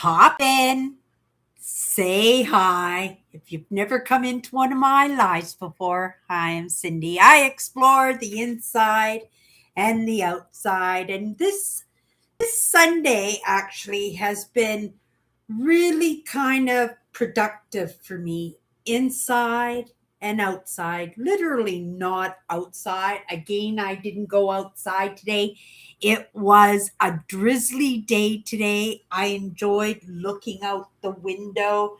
Pop in, say hi. If you've never come into one of my lives before, hi, I'm Cindy. I explore the inside and the outside. And this Sunday actually has been really kind of productive for me inside and outside. Literally not outside. Again, I didn't go outside today. It was a drizzly day today. I enjoyed looking out the window.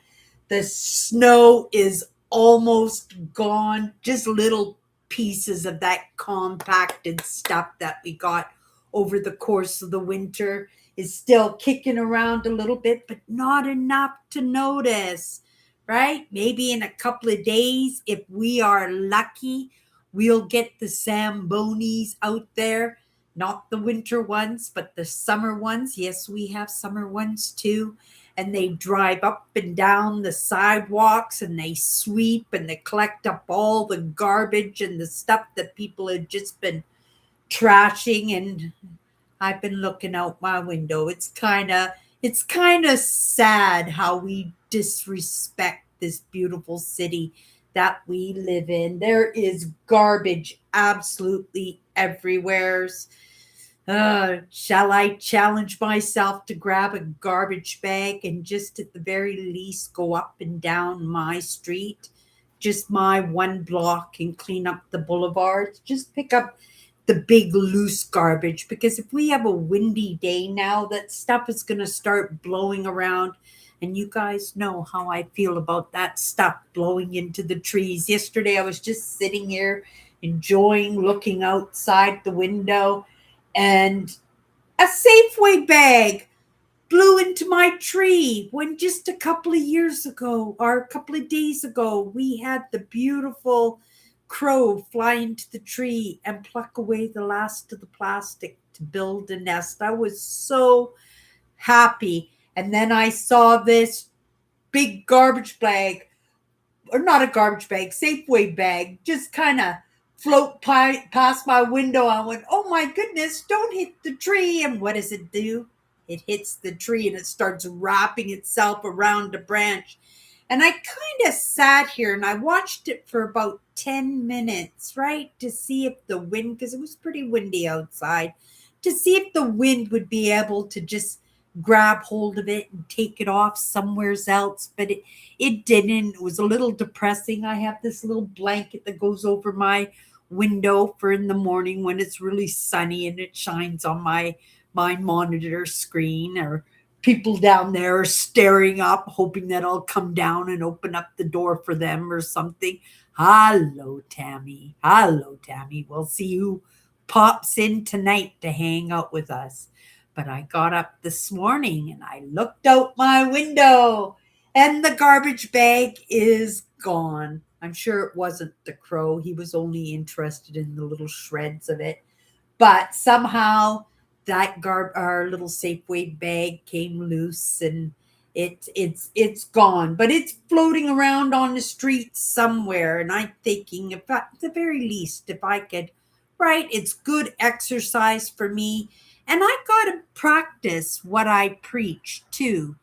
The snow is almost gone, just little pieces of that compacted stuff that we got over the course of the winter is still kicking around a little bit, but not enough to notice, right? Maybe in a couple of days, if we are lucky, we'll get the Zambonis out there. Not the winter ones, but the summer ones. Yes, we have summer ones too. And they drive up and down the sidewalks and they sweep and they collect up all the garbage and the stuff that people have just been trashing. And I've been looking out my window. It's kind of sad how we disrespect this beautiful city that we live in. There is garbage absolutely everywhere. Shall I challenge myself to grab a garbage bag and just at the very least go up and down my street, just my one block, and clean up the boulevards? Just pick up the big loose garbage, because if we have a windy day now, that stuff is going to start blowing around. And you guys know how I feel about that stuff blowing into the trees. Yesterday, I was just sitting here enjoying looking outside the window, and a Safeway bag blew into my tree when just a couple of years ago or a couple of days ago, we had the beautiful crow fly into the tree and pluck away the last of the plastic to build a nest. I was so happy. And then I saw this big garbage bag, or not a garbage bag, Safeway bag, just kind of float past my window. I went, oh my goodness, don't hit the tree. And what does it do? It hits the tree and it starts wrapping itself around a branch. And I kind of sat here and I watched it for about 10 minutes, right? To see if the wind, because it was pretty windy outside, to see if the wind would be able to just grab hold of it and take it off somewhere else. But it didn't. It was a little depressing. I have this little blanket that goes over my window for in the morning when it's really sunny and it shines on my monitor screen, or people down there are staring up, hoping that I'll come down and open up the door for them or something. Hello, Tammy. Hello, Tammy. We'll see who pops in tonight to hang out with us. But I got up this morning and I looked out my window and the garbage bag is gone. I'm sure it wasn't the crow. He was only interested in the little shreds of it. But somehow that our little Safeway bag came loose and it's gone. But it's floating around on the street somewhere. And I'm thinking, if at the very least, if I could, right, it's good exercise for me. And I got to practice what I preach too.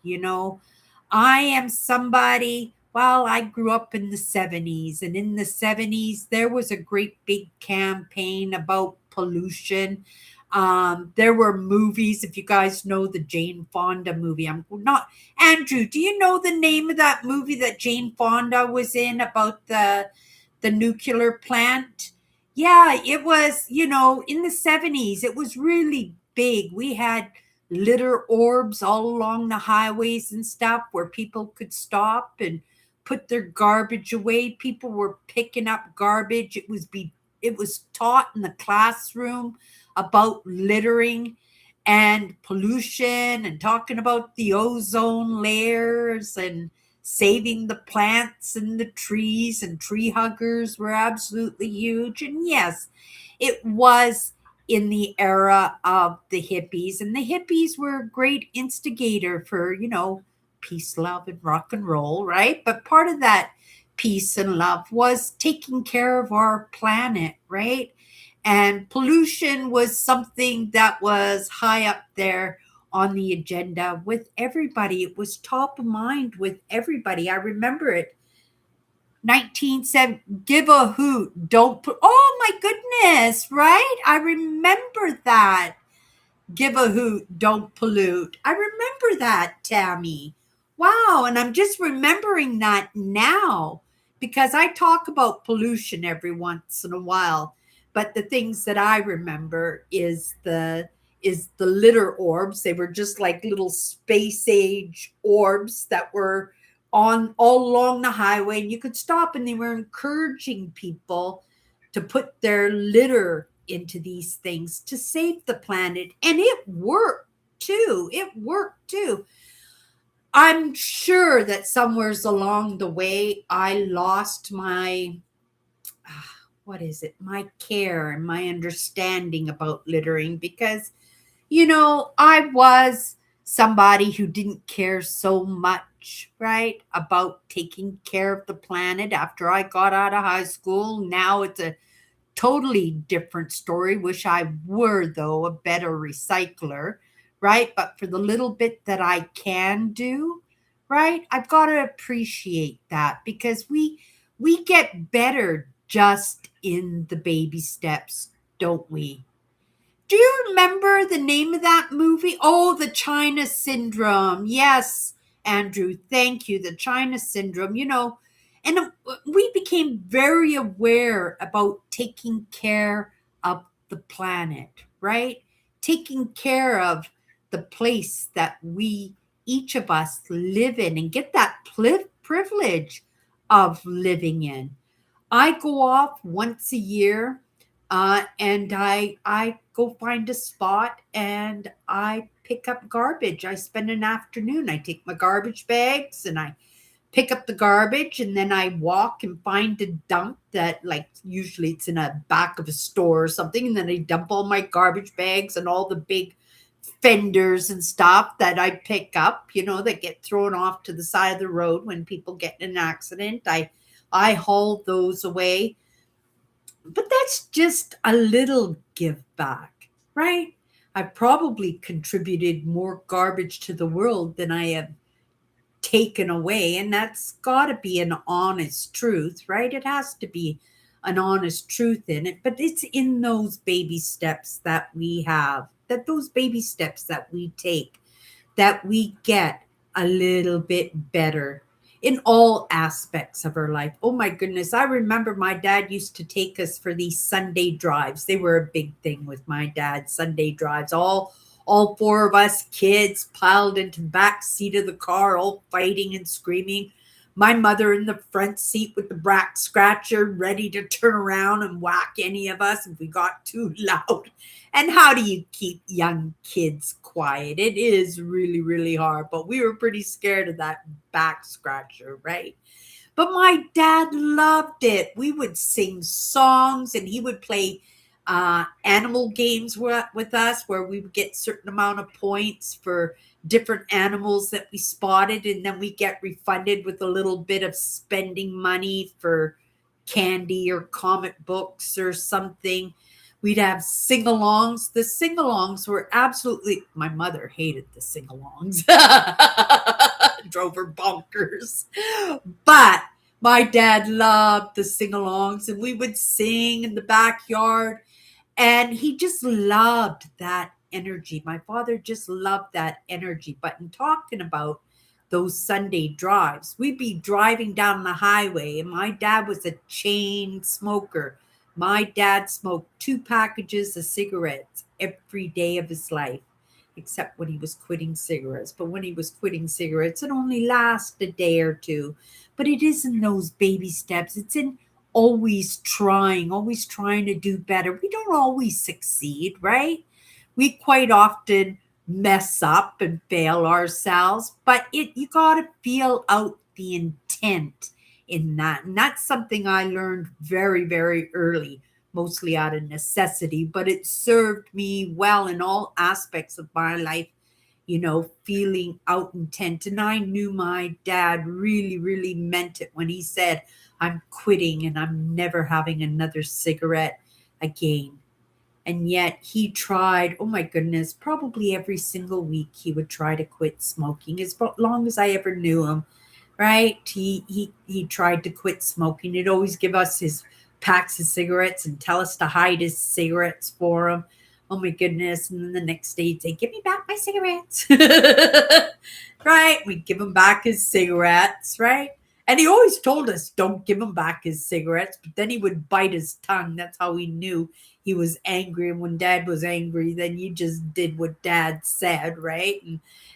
I am somebody, well, I grew up in the 70s, and in the 70s, there was a great big campaign about pollution. There were movies, if you guys know the Jane Fonda movie. I'm not, Andrew, do you know the name of that movie that Jane Fonda was in about the nuclear plant? Yeah, it was, in the 70s, it was really big. We had litter orbs all along the highways and stuff where people could stop and put their garbage away. People were picking up garbage. It was taught in the classroom about littering and pollution and talking about the ozone layers and saving the plants and the trees, and tree huggers were absolutely huge. And yes, it was in the era of the hippies, and the hippies were a great instigator for, peace, love, and rock and roll, right? But part of that peace and love was taking care of our planet, right? And pollution was something that was high up there on the agenda with everybody. It was top of mind with everybody. I remember it. 1970, give a hoot, don't put, oh my goodness, right? I remember that. Give a hoot, don't pollute. I remember that, Tammy. Wow. And I'm just remembering that now because I talk about pollution every once in a while. But the things that I remember is the litter orbs. They were just like little space age orbs that were on all along the highway, and you could stop, and they were encouraging people to put their litter into these things to save the planet. And it worked too. It worked too. I'm sure that somewheres along the way, I lost my, what is it, my care and my understanding about littering because, I was somebody who didn't care so much, right, about taking care of the planet after I got out of high school. Now it's a totally different story. Wish I were, though, a better recycler, right? But for the little bit that I can do, right, I've got to appreciate that because we get better just in the baby steps, don't we? Do you remember the name of that movie? Oh, the China Syndrome. Yes, Andrew, thank you. The China Syndrome, and we became very aware about taking care of the planet, right? Taking care of the place that each of us live in and get that privilege of living in. I go off once a year, and I go find a spot and I pick up garbage. I spend an afternoon. I take my garbage bags and I pick up the garbage, and then I walk and find a dump that, like, usually it's in a back of a store or something, and then I dump all my garbage bags and all the big fenders and stuff that I pick up, that get thrown off to the side of the road when people get in an accident. I haul those away. But that's just a little give back, right? I've probably contributed more garbage to the world than I have taken away. And that's got to be an honest truth, right? It has to be an honest truth in it. But it's in those baby steps that we have, that those baby steps that we take, that we get a little bit better in all aspects of our life. Oh my goodness. I remember my dad used to take us for these Sunday drives. They were a big thing with my dad, Sunday drives. All four of us kids piled into the back seat of the car, all fighting and screaming. My mother in the front seat with the back scratcher ready to turn around and whack any of us if we got too loud. And how do you keep young kids quiet? It is really, really hard. But we were pretty scared of that back scratcher, right? But my dad loved it. We would sing songs and he would play animal games with us where we would get certain amount of points for different animals that we spotted, and then we get refunded with a little bit of spending money for candy or comic books or something. We'd have sing-alongs. The sing-alongs were absolutely, my mother hated the sing-alongs. Drove her bonkers. But my dad loved the sing-alongs, and we would sing in the backyard. And he just loved that energy. My father just loved that energy. But in talking about those Sunday drives, we'd be driving down the highway, and my dad was a chain smoker. My dad smoked 2 packages of cigarettes every day of his life, except when he was quitting cigarettes. But when he was quitting cigarettes, it only lasted a day or two. But it is in those baby steps. It's in always trying to do better. We don't always succeed, right? We quite often mess up and fail ourselves, but you got to feel out the intent in that. And that's something I learned very, very early, mostly out of necessity, but it served me well in all aspects of my life, feeling out intent. And I knew my dad really, really meant it when he said, I'm quitting and I'm never having another cigarette again. And yet he tried, oh my goodness, probably every single week he would try to quit smoking as long as I ever knew him, right? He tried to quit smoking. He'd always give us his packs of cigarettes and tell us to hide his cigarettes for him. Oh my goodness. And then the next day he'd say, give me back my cigarettes. Right? We'd give him back his cigarettes, right? And he always told us, don't give him back his cigarettes, but then he would bite his tongue. That's how we knew he was angry. And when dad was angry, then you just did what dad said, right?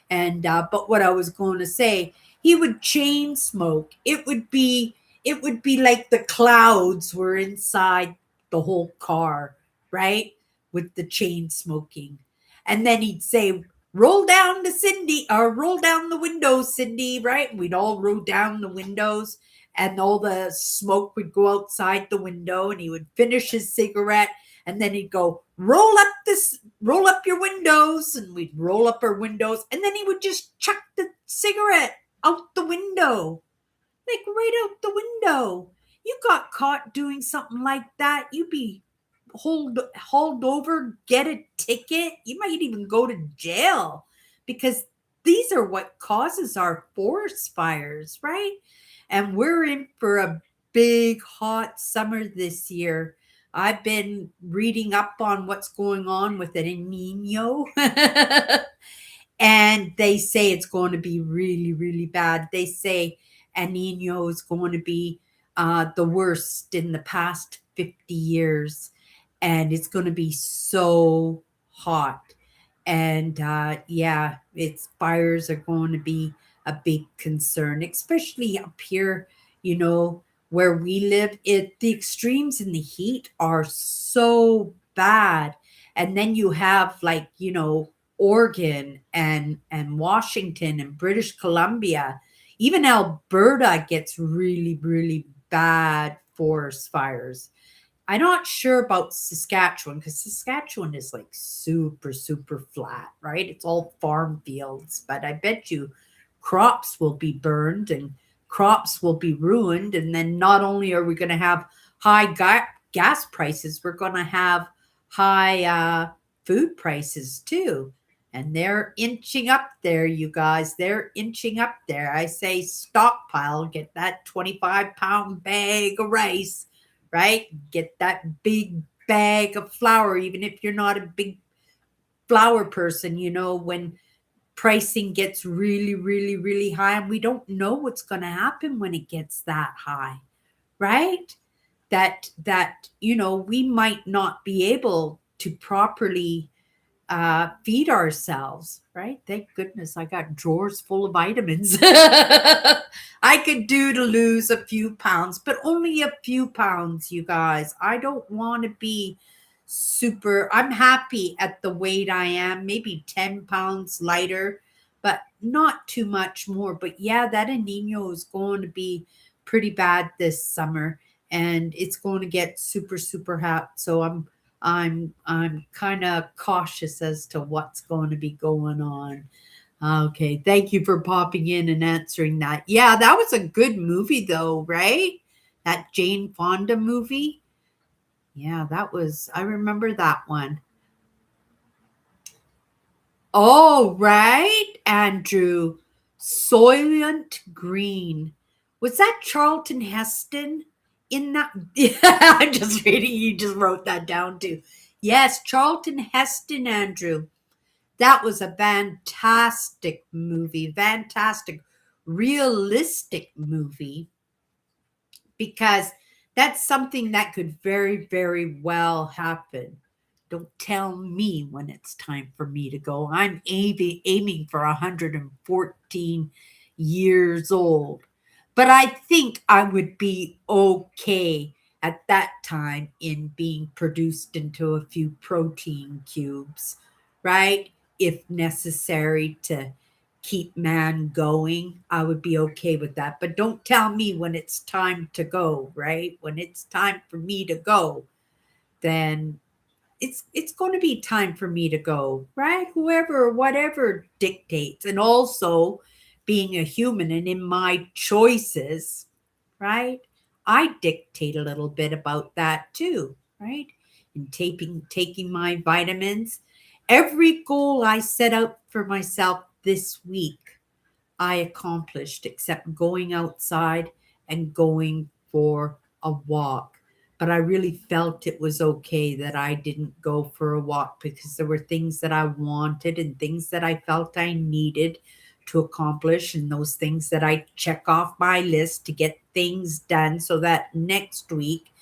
But what I was going to say, he would chain smoke. It would be like the clouds were inside the whole car, right? With the chain smoking. And then he'd say, roll down to Cindy, or roll down the windows, Cindy, right? And we'd all roll down the windows, and all the smoke would go outside the window, and he would finish his cigarette, and then he'd go, roll up your windows, and we'd roll up our windows, and then he would just chuck the cigarette out the window, like right out the window. You got caught doing something like that, you'd be hauled over, get a ticket. You might even go to jail, because these are what causes our forest fires, right? And we're in for a big hot summer this year. I've been reading up on what's going on with El Nino. And they say it's going to be really, really bad. They say El Nino is going to be the worst in the past 50 years. And it's going to be so hot. And yeah, its fires are going to be a big concern, especially up here, where we live. The extremes in the heat are so bad. And then you have, like, Oregon and Washington and British Columbia. Even Alberta gets really, really bad forest fires. I'm not sure about Saskatchewan, because Saskatchewan is like super, super flat, right? It's all farm fields, but I bet you crops will be burned and crops will be ruined. And then not only are we going to have high gas prices, we're going to have high food prices too. And they're inching up there, you guys. They're inching up there. I say stockpile, get that 25-pound bag of rice, right? Get that big bag of flour, even if you're not a big flour person, when pricing gets really, really, really high, and we don't know what's going to happen when it gets that high, right? That we might not be able to properly feed ourselves, right? Thank goodness I got drawers full of vitamins. I could do to lose a few pounds, but only a few pounds, you guys. I don't want to be I'm happy at the weight I am, maybe 10 pounds lighter, but not too much more. But yeah, that El Nino is going to be pretty bad this summer, and it's going to get super, super hot. So I'm kind of cautious as to what's going to be going on. Okay, thank you for popping in and answering that. Yeah, that was a good movie though, right? That Jane Fonda movie. Yeah, I remember that one. Oh, right, Andrew. Soylent Green. Was that Charlton Heston in that? I'm just reading. You just wrote that down too. Yes, Charlton Heston, Andrew. That was a fantastic movie, fantastic, realistic movie, because that's something that could very, very well happen. Don't tell me when it's time for me to go. I'm aiming for 114 years old. But I think I would be okay at that time in being produced into a few protein cubes, right? If necessary to keep man going, I would be okay with that. But don't tell me when it's time to go, right? When it's time for me to go, then it's going to be time for me to go, right? Whoever or whatever dictates. And also being a human and in my choices, right? I dictate a little bit about that too, right? and taking my vitamins. Every goal I set out for myself this week, I accomplished except going outside and going for a walk. But I really felt it was okay that I didn't go for a walk because there were things that I wanted and things that I felt I needed to accomplish, and those things that I check off my list to get things done so that next week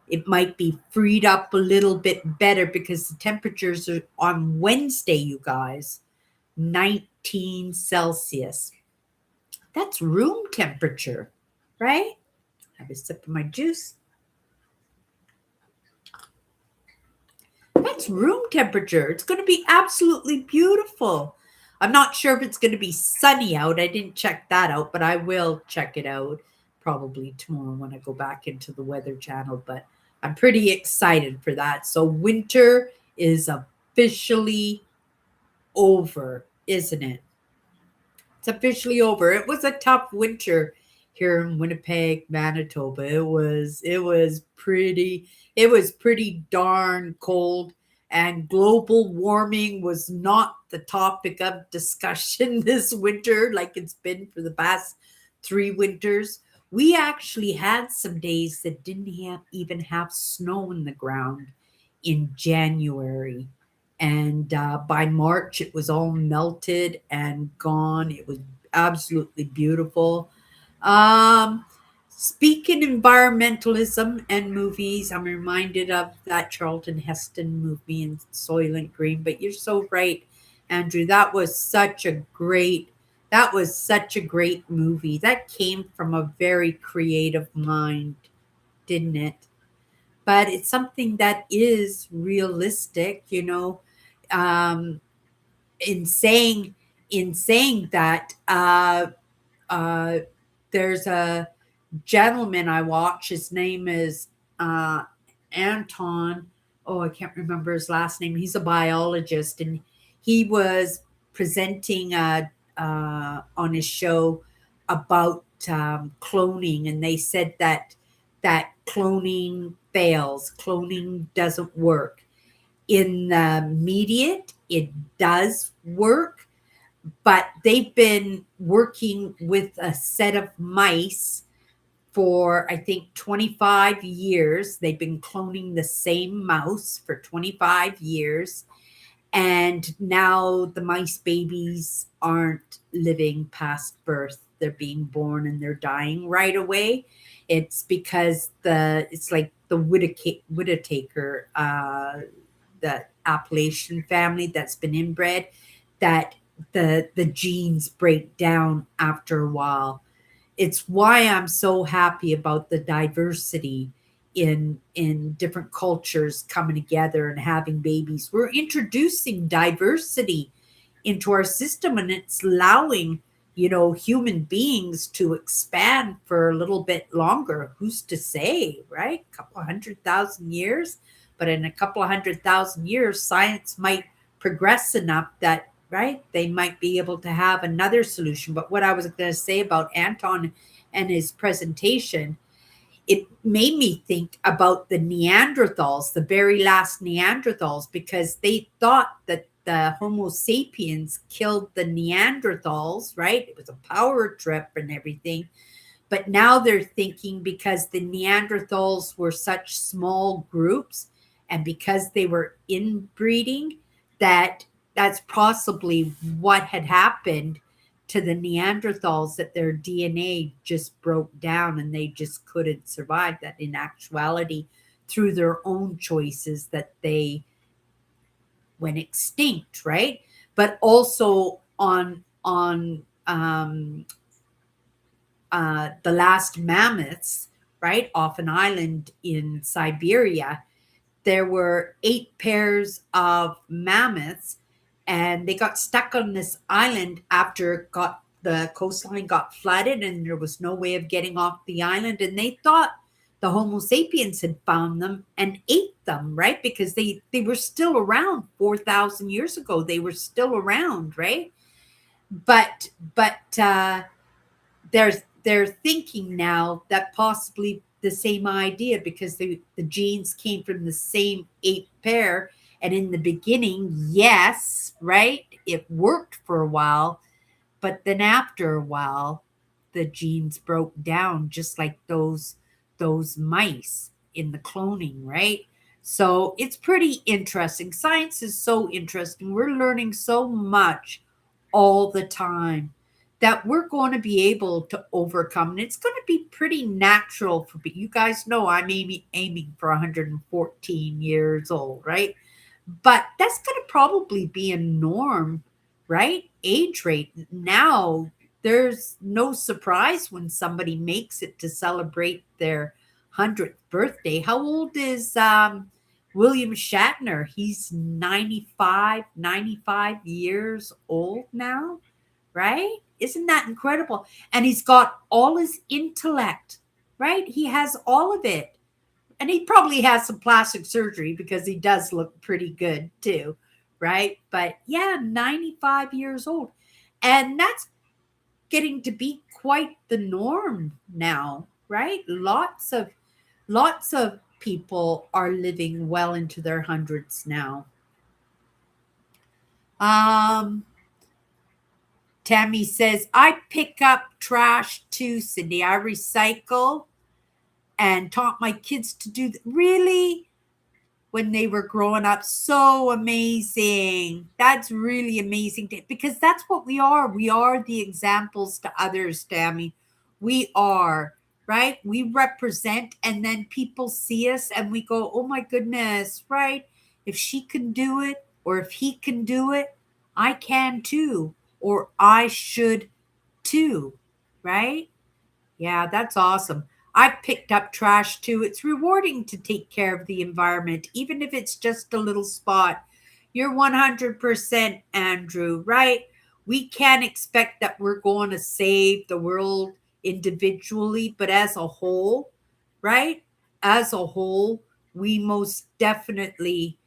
it might be freed up a little bit better because the temperatures are on Wednesday, you guys, 19 Celsius. That's room temperature, right? Have a sip of my juice. That's room temperature. It's going to be absolutely beautiful. I'm not sure if it's going to be sunny out. I didn't check that out, but I will check it out probably tomorrow when I go back into the Weather Channel. But I'm pretty excited for that. So winter is officially over, isn't it? It's officially over. It was a tough winter here in Winnipeg, Manitoba. It was pretty darn cold, and global warming was not the topic of discussion this winter like it's been for the past 3 winters. We actually had some days that didn't even have snow in the ground in January. And by March, it was all melted and gone. It was absolutely beautiful. Um, Speaking environmentalism and movies, I'm reminded of that Charlton Heston movie in Soylent Green. But you're so right, Andrew. That was such a great movie. That came from a very creative mind, didn't it? But it's something that is realistic, um, in saying that uh, there's a gentleman I watch. His name is uh, Anton. Oh, I can't remember his last name. He's a biologist, and he was presenting on his show about cloning, and they said that cloning fails, cloning doesn't work. In the immediate, it does work, but they've been working with a set of mice for, I think, 25 years. They've been cloning the same mouse for 25 years. And now the mice babies aren't living past birth. They're being born and they're dying right away. It's because it's like the Whittaker, the Appalachian family that's been inbred, that the genes break down after a while. It's why I'm so happy about the diversity in different cultures coming together and having babies. We're introducing diversity into our system, and it's allowing, human beings to expand for a little bit longer. Who's to say, right? A couple of 100,000 years. But in a couple of 100,000 years, science might progress enough that, right, they might be able to have another solution. But what I was going to say about Anton and his presentation, it made me think about the Neanderthals, the very last Neanderthals, because they thought that the Homo sapiens killed the Neanderthals, right? It was a power trip and everything. But now they're thinking, because the Neanderthals were such small groups and because they were inbreeding, that's possibly what had happened to the Neanderthals, that their DNA just broke down and they just couldn't survive. That in actuality, through their own choices, that they went extinct, right? But also on the last mammoths, right, off an island in Siberia, there were 8 pairs of mammoths, and they got stuck on this island after the coastline got flooded and there was no way of getting off the island. And they thought the Homo sapiens had found them and ate them, right? Because they were still around 4,000 years ago. They were still around, right? But they're thinking now that possibly the same idea because the genes came from the same ape pair. And in the beginning, yes, right, it worked for a while, but then after a while, the genes broke down just like those mice in the cloning, right? So it's pretty interesting. Science is so interesting. We're learning so much all the time that we're going to be able to overcome. And it's going to be pretty natural for you guys know I'm aiming for 114 years old, right? But that's going to probably be a norm, right? Age rate. Now, there's no surprise when somebody makes it to celebrate their 100th birthday. How old is William Shatner? He's 95 years old now, right? Isn't that incredible? And he's got all his intellect, right? He has all of it, and he probably has some plastic surgery because he does look pretty good too, right? But yeah, 95 years old. And that's getting to be quite the norm now, right? Lots of people are living well into their hundreds now. Um Tammy says, I pick up trash too, Cindy. I recycle and taught my kids to do really when they were growing up. So amazing. That's really amazing because that's what we are. We are the examples to others, Tammy. We are, right? We represent, and then people see us and we go, oh my goodness, right? If she can do it, or if he can do it, I can too, or I should too, right? Yeah, that's awesome. I've picked up trash too. It's rewarding to take care of the environment, even if it's just a little spot. You're 100% Andrew, right? We can't expect that we're going to save the world individually, but as a whole, right? As a whole, we most definitely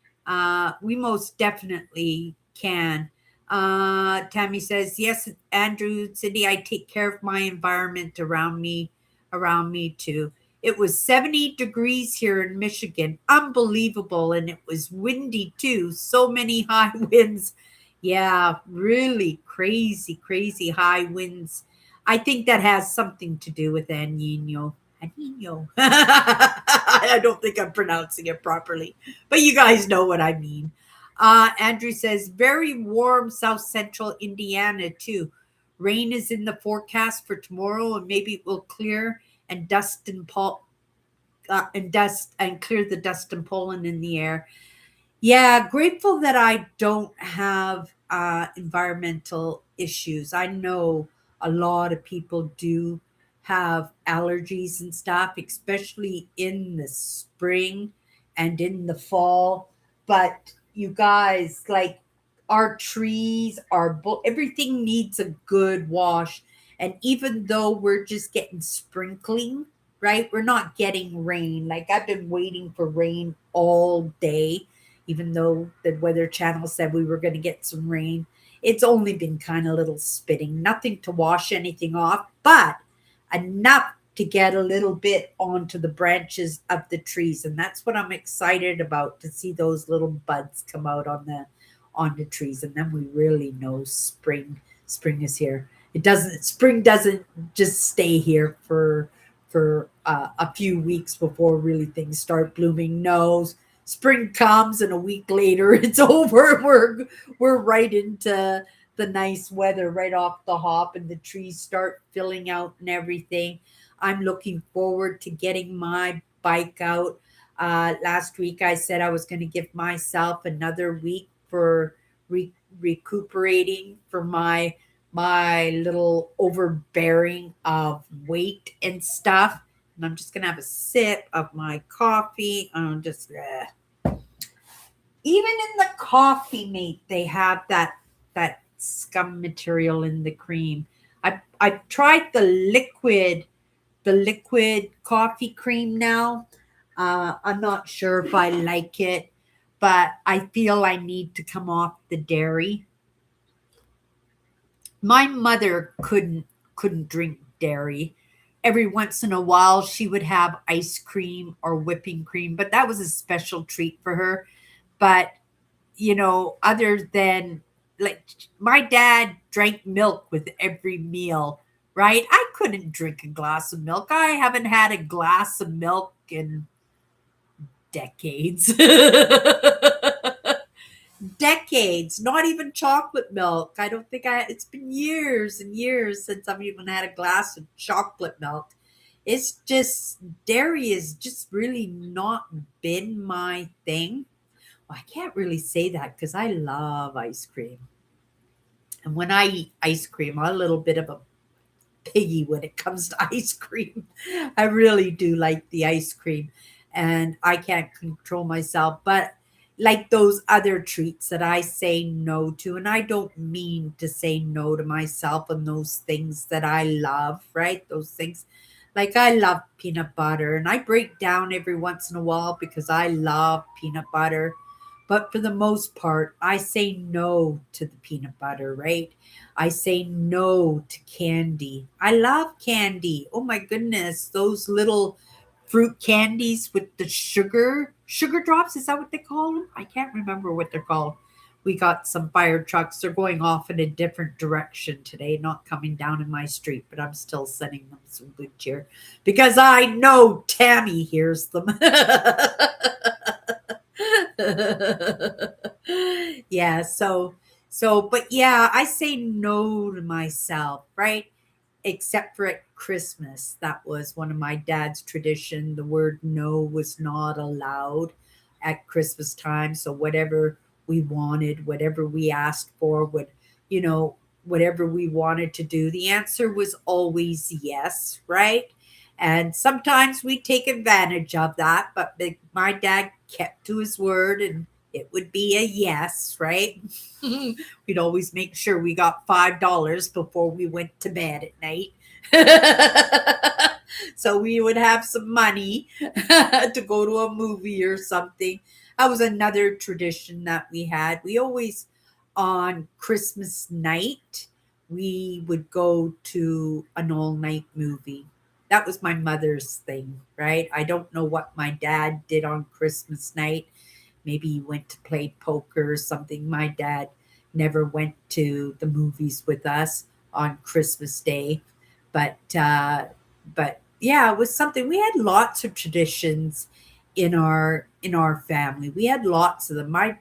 can. Tammy says, "Yes, Andrew, Cindy, I take care of my environment around me too. It was 70 degrees here in Michigan, unbelievable, and it was windy too. So many high winds. Yeah, really crazy, crazy high winds. I think that has something to do with El Nino. El Nino. I don't think I'm pronouncing it properly, but you guys know what I mean." Andrew says, very warm South Central Indiana too. Rain is in the forecast for tomorrow, and maybe it will clear and dust and clear the dust and pollen in the air. Yeah, grateful that I don't have environmental issues. I know a lot of people do have allergies and stuff, especially in the spring and in the fall. But you guys, like our trees, everything needs a good wash. And even though we're just getting sprinkling, right? We're not getting rain. Like I've been waiting for rain all day, even though the Weather Channel said we were going to get some rain. It's only been kind of little spitting, nothing to wash anything off, but enough to get a little bit onto the branches of the trees. And that's what I'm excited about, to see those little buds come out on the trees. And then we really know spring is here. Spring doesn't just stay here for a few weeks before really things start blooming. No, spring comes and a week later it's over. We're right into the nice weather right off the hop, and the trees start filling out and everything. I'm looking forward to getting my bike out. Last week I said I was going to give myself another week for recuperating for my little overbearing of weight and stuff. And I'm just gonna have a sip of my coffee. I'm just even in the coffee, mate, they have that scum material in the cream. I tried the liquid coffee cream now. I'm not sure if I like it, but I feel I need to come off the dairy. My mother couldn't drink dairy, every once in a while she would have ice cream or whipping cream, but that was a special treat for her. But other than, like, my dad drank milk with every meal, right? I couldn't drink a glass of milk. I haven't had a glass of milk in decades. Decades, not even chocolate milk. I don't think it's been years and years since I've even had a glass of chocolate milk. It's just, dairy has just really not been my thing. Well, I can't really say that because I love ice cream. And when I eat ice cream, I'm a little bit of a piggy when it comes to ice cream. I really do like the ice cream and I can't control myself. But like those other treats that I say no to, and I don't mean to say no to myself and those things that I love, right? Those things like I love peanut butter and I break down every once in a while because I love peanut butter. But for the most part, I say no to the peanut butter, right? I say no to candy. I love candy. Oh my goodness, those little fruit candies with the sugar drops. Is that what they call them? I can't remember what they're called. We got some fire trucks. They're going off in a different direction today, not coming down in my street, but I'm still sending them some good cheer because I know Tammy hears them. Yeah, but yeah, I say no to myself, right? Except for at Christmas. That was one of my dad's tradition. The word no was not allowed at Christmas time. So whatever we wanted, whatever we asked for, you know, whatever we wanted to do, the answer was always yes, right? And sometimes we take advantage of that, but my dad kept to his word and it would be a yes, right? We'd always make sure we got $5 before we went to bed at night. So we would have some money to go to a movie or something. That was another tradition that we had. We always, on Christmas night, we would go to an all night movie. That was my mother's thing, right? I don't know what my dad did on Christmas night. Maybe he went to play poker or something. My dad never went to the movies with us on Christmas Day, but yeah, it was something. We had lots of traditions in our family. We had lots of them. My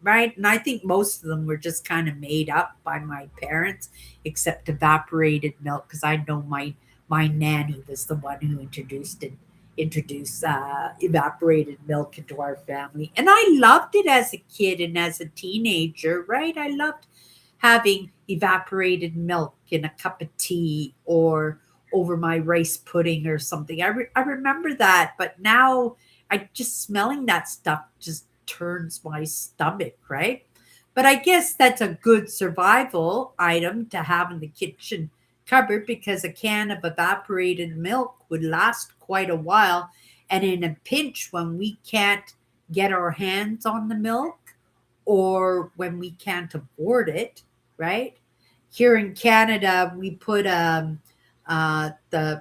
right, and I think most of them were just kind of made up by my parents, except evaporated milk, because I know my nanny was the one who introduced evaporated milk into our family. And I loved it as a kid and as a teenager, right? I loved having evaporated milk in a cup of tea or over my rice pudding or something. I remember that, but now I just smelling that stuff just turns my stomach, right? But I guess that's a good survival item to have in the kitchen cupboard because a can of evaporated milk would last quite a while. And in a pinch, when we can't get our hands on the milk or when we can't afford it, right? Here in Canada, we put the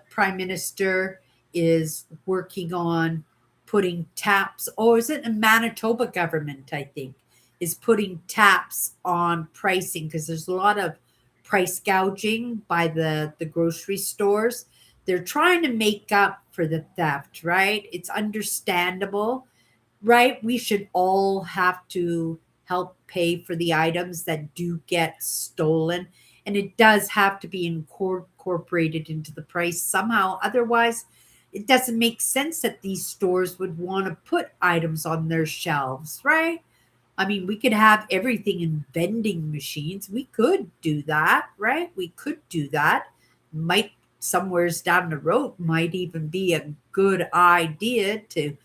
prime minister is working on putting taps. Oh, is it the Manitoba government? I think is putting taps on pricing because there's a lot of price gouging by the grocery stores. They're trying to make up for the theft, right? It's understandable, right? We should all have to help pay for the items that do get stolen. And it does have to be incorporated into the price somehow. Otherwise, it doesn't make sense that these stores would want to put items on their shelves, right? I mean, we could have everything in vending machines. We could do that, right? We could do that. Might somewheres down the road might even be a good idea to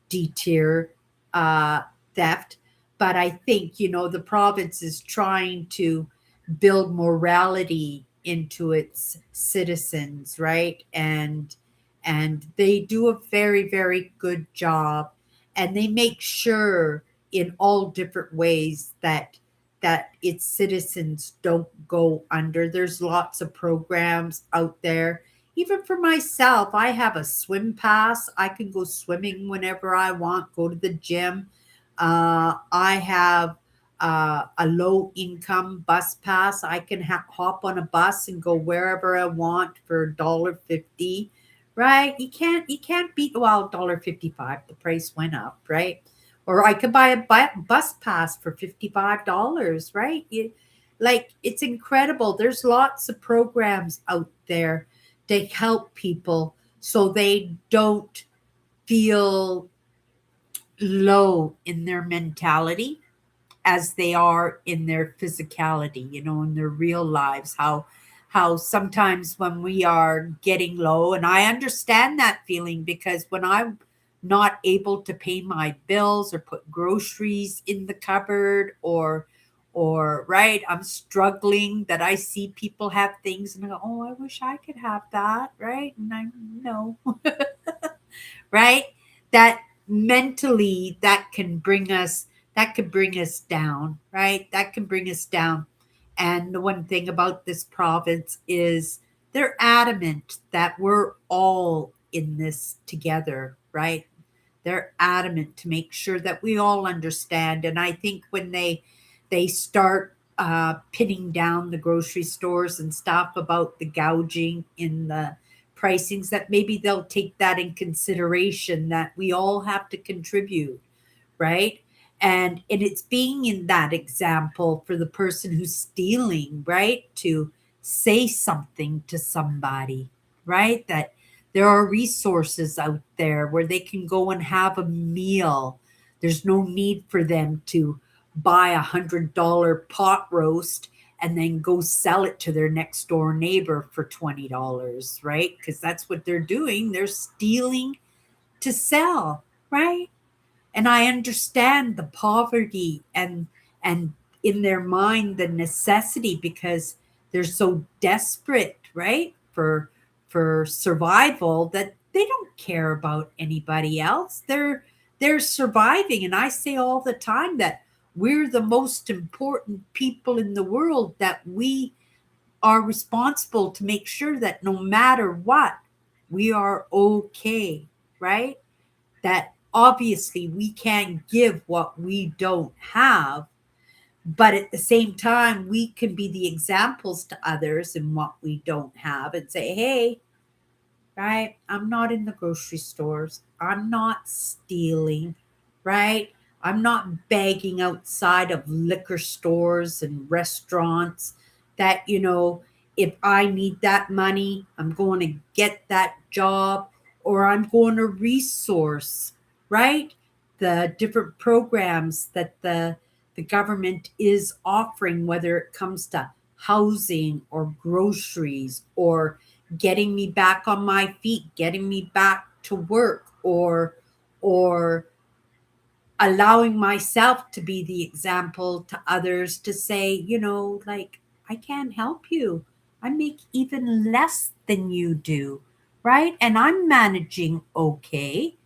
deter uh, theft. But I think, the province is trying to build morality into its citizens, right? And they do a very, very good job. And they make sure in all different ways that its citizens don't go under. There's lots of programs out there even for myself, I have a swim pass. I can go swimming whenever I want, go to the gym. I have a low income bus pass. I can hop on a bus and go wherever I want for $1.50, right? You can't beat, well, $1.55. The price went up, right? Or I could buy a bus pass for $55, right? Like, it's incredible. There's lots of programs out there to help people so they don't feel low in their mentality as they are in their physicality, in their real lives. How sometimes when we are getting low, and I understand that feeling, because when I'm not able to pay my bills or put groceries in the cupboard, or right, I'm struggling, that I see people have things and I go, oh, I wish I could have that, right? And I know, right? That mentally, that could bring us down, right? That can bring us down. And the one thing about this province is they're adamant that we're all in this together, right? They're adamant to make sure that we all understand. And I think when they start pinning down the grocery stores and stuff about the gouging in the pricings, that maybe they'll take that in consideration, that we all have to contribute, right? And it's being in that example for the person who's stealing, right? To say something to somebody, right? That there are resources out there where they can go and have a meal. There's no need for them to buy $100 pot roast and then go sell it to their next door neighbor for $20, right? Because that's what they're doing. They're stealing to sell, right? And I understand the poverty, and in their mind the necessity, because they're so desperate, right, for survival, that they don't care about anybody else. They're surviving. And I say all the time that we're the most important people in the world, that we are responsible to make sure that no matter what, we are okay, right? That obviously we can't give what we don't have, but at the same time, we can be the examples to others in what we don't have and say, hey, right? I'm not in the grocery stores. I'm not stealing, right? I'm not begging outside of liquor stores and restaurants. That, if I need that money, I'm going to get that job, or I'm going to resource, right? The different programs that the government is offering, whether it comes to housing or groceries, or getting me back on my feet, getting me back to work, or allowing myself to be the example to others, to say, like, I can't help you. I make even less than you do, right? And I'm managing okay,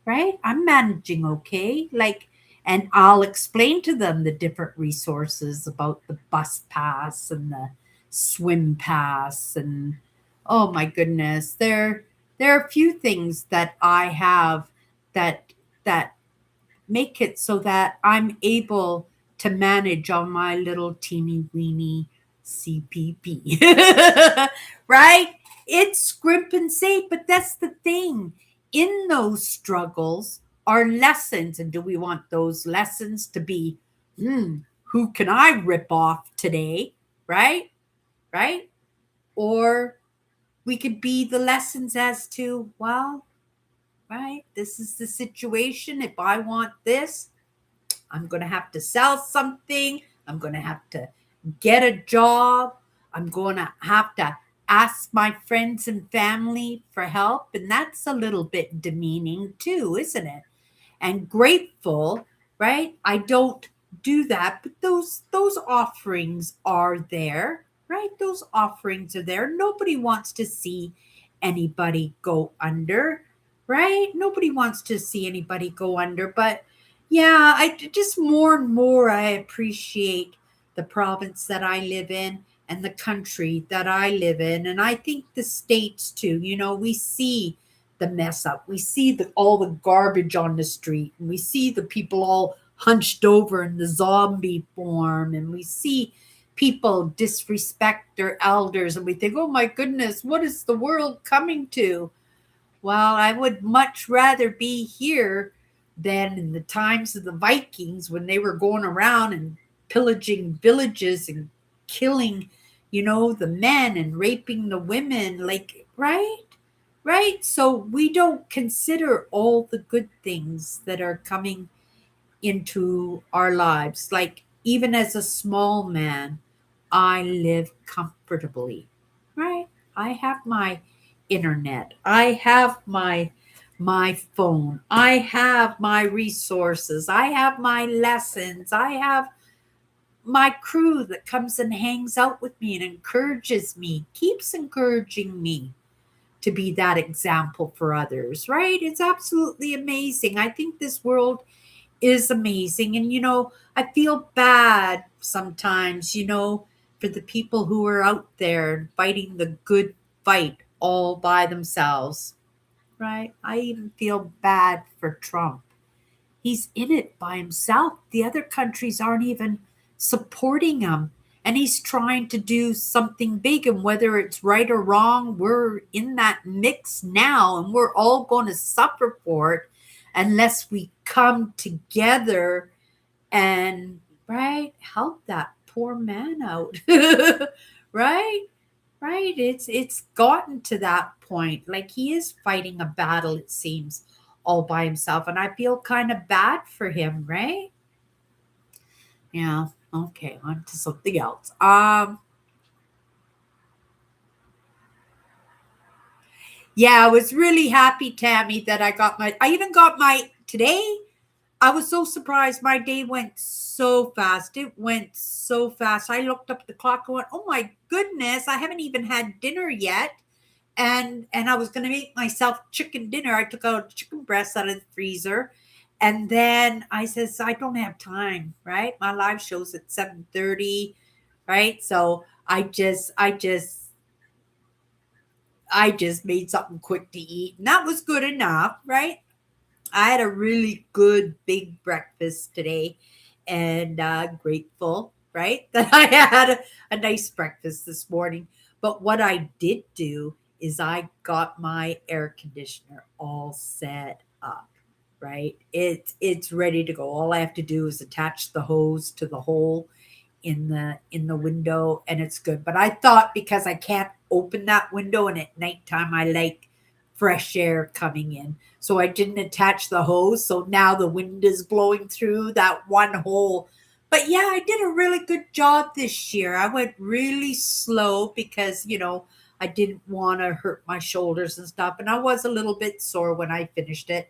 right? I'm managing okay. Like, and I'll explain to them the different resources about the bus pass and the swim pass. And oh my goodness, there are a few things that I have that make it so that I'm able to manage on my little teeny weeny CPP. Right? It's scrimp and save, but that's the thing. In those struggles are lessons. And do we want those lessons to be, who can I rip off today? Right? Right? Or we could be the lessons as to, well, right, this is the situation. If I want this, I'm going to have to sell something. I'm going to have to get a job. I'm going to have to ask my friends and family for help. And that's a little bit demeaning too, isn't it? And grateful, right? I don't do that, but those offerings are there, right? Those offerings are there. Nobody wants to see anybody go under, right? Nobody wants to see anybody go under, but yeah, I just more and more I appreciate the province that I live in, and the country that I live in, and I think the States too. We see the mess up. We see all the garbage on the street, and we see the people all hunched over in the zombie form, and we see people disrespect their elders, and we think, oh my goodness, what is the world coming to? Well, I would much rather be here than in the times of the Vikings when they were going around and pillaging villages and killing, the men and raping the women. Like, right? Right? So we don't consider all the good things that are coming into our lives. Like, even as a small man, I live comfortably, right? I have my internet. I have my phone. I have my resources. I have my lessons. I have my crew that comes and hangs out with me and encourages me, keeps encouraging me to be that example for others, right? It's absolutely amazing. I think this world is amazing. And, I feel bad sometimes, for the people who are out there fighting the good fight all by themselves, right? I even feel bad for Trump. He's in it by himself. The other countries aren't even supporting him. And he's trying to do something big. And whether it's right or wrong, we're in that mix now. And we're all going to suffer for it unless we come together and, right, help that poor man out. Right? Right. It's gotten to that point. Like, he is fighting a battle, it seems, all by himself. And I feel kind of bad for him, right? Yeah. Okay, on to something else. Yeah, I was really happy, Tammy, that I even got my today. I was so surprised. My day went so fast. It went so fast. I looked up at the clock and went, "Oh my goodness, I haven't even had dinner yet." And I was going to make myself chicken dinner. I took out chicken breast out of the freezer, and then I says, I don't have time, right? My live show's at 7:30, right? So I just made something quick to eat, and that was good enough, right? I had a really good big breakfast today, and grateful, right, that I had a nice breakfast this morning. But what I did do is I got my air conditioner all set up, right? It's ready to go. All I have to do is attach the hose to the hole in the window, and it's good. But I thought, because I can't open that window and at nighttime I like fresh air coming in, so I didn't attach the hose. So now the wind is blowing through that one hole. But yeah, I did a really good job this year. I went really slow because, I didn't want to hurt my shoulders and stuff, and I was a little bit sore when I finished it.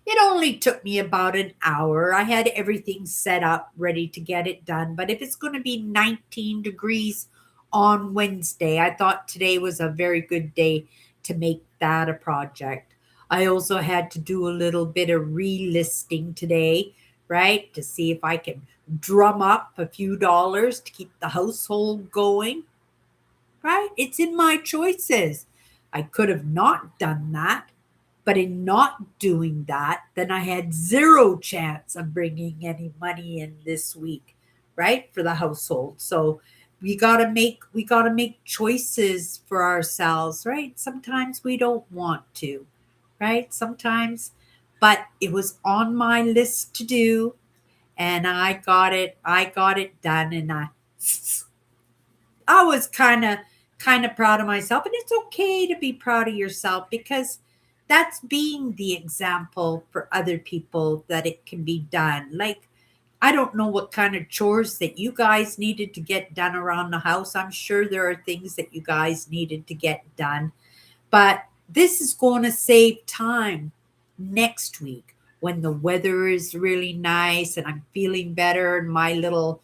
It only took me about an hour. I had everything set up, ready to get it done. But if it's going to be 19 degrees on Wednesday, I thought today was a very good day to make that a project. I also had to do a little bit of relisting today, right? To see if I can drum up a few dollars to keep the household going, right? It's in my choices. I could have not done that, but in not doing that, then I had zero chance of bringing any money in this week, right? For the household. So we got to make choices for ourselves, right? Sometimes we don't want to, right? Sometimes, but it was on my list to do, and I got it done, and I was kind of proud of myself. And it's okay to be proud of yourself, because that's being the example for other people that it can be done. Like, I don't know what kind of chores that you guys needed to get done around the house. I'm sure there are things that you guys needed to get done, but this is going to save time next week when the weather is really nice and I'm feeling better, and my little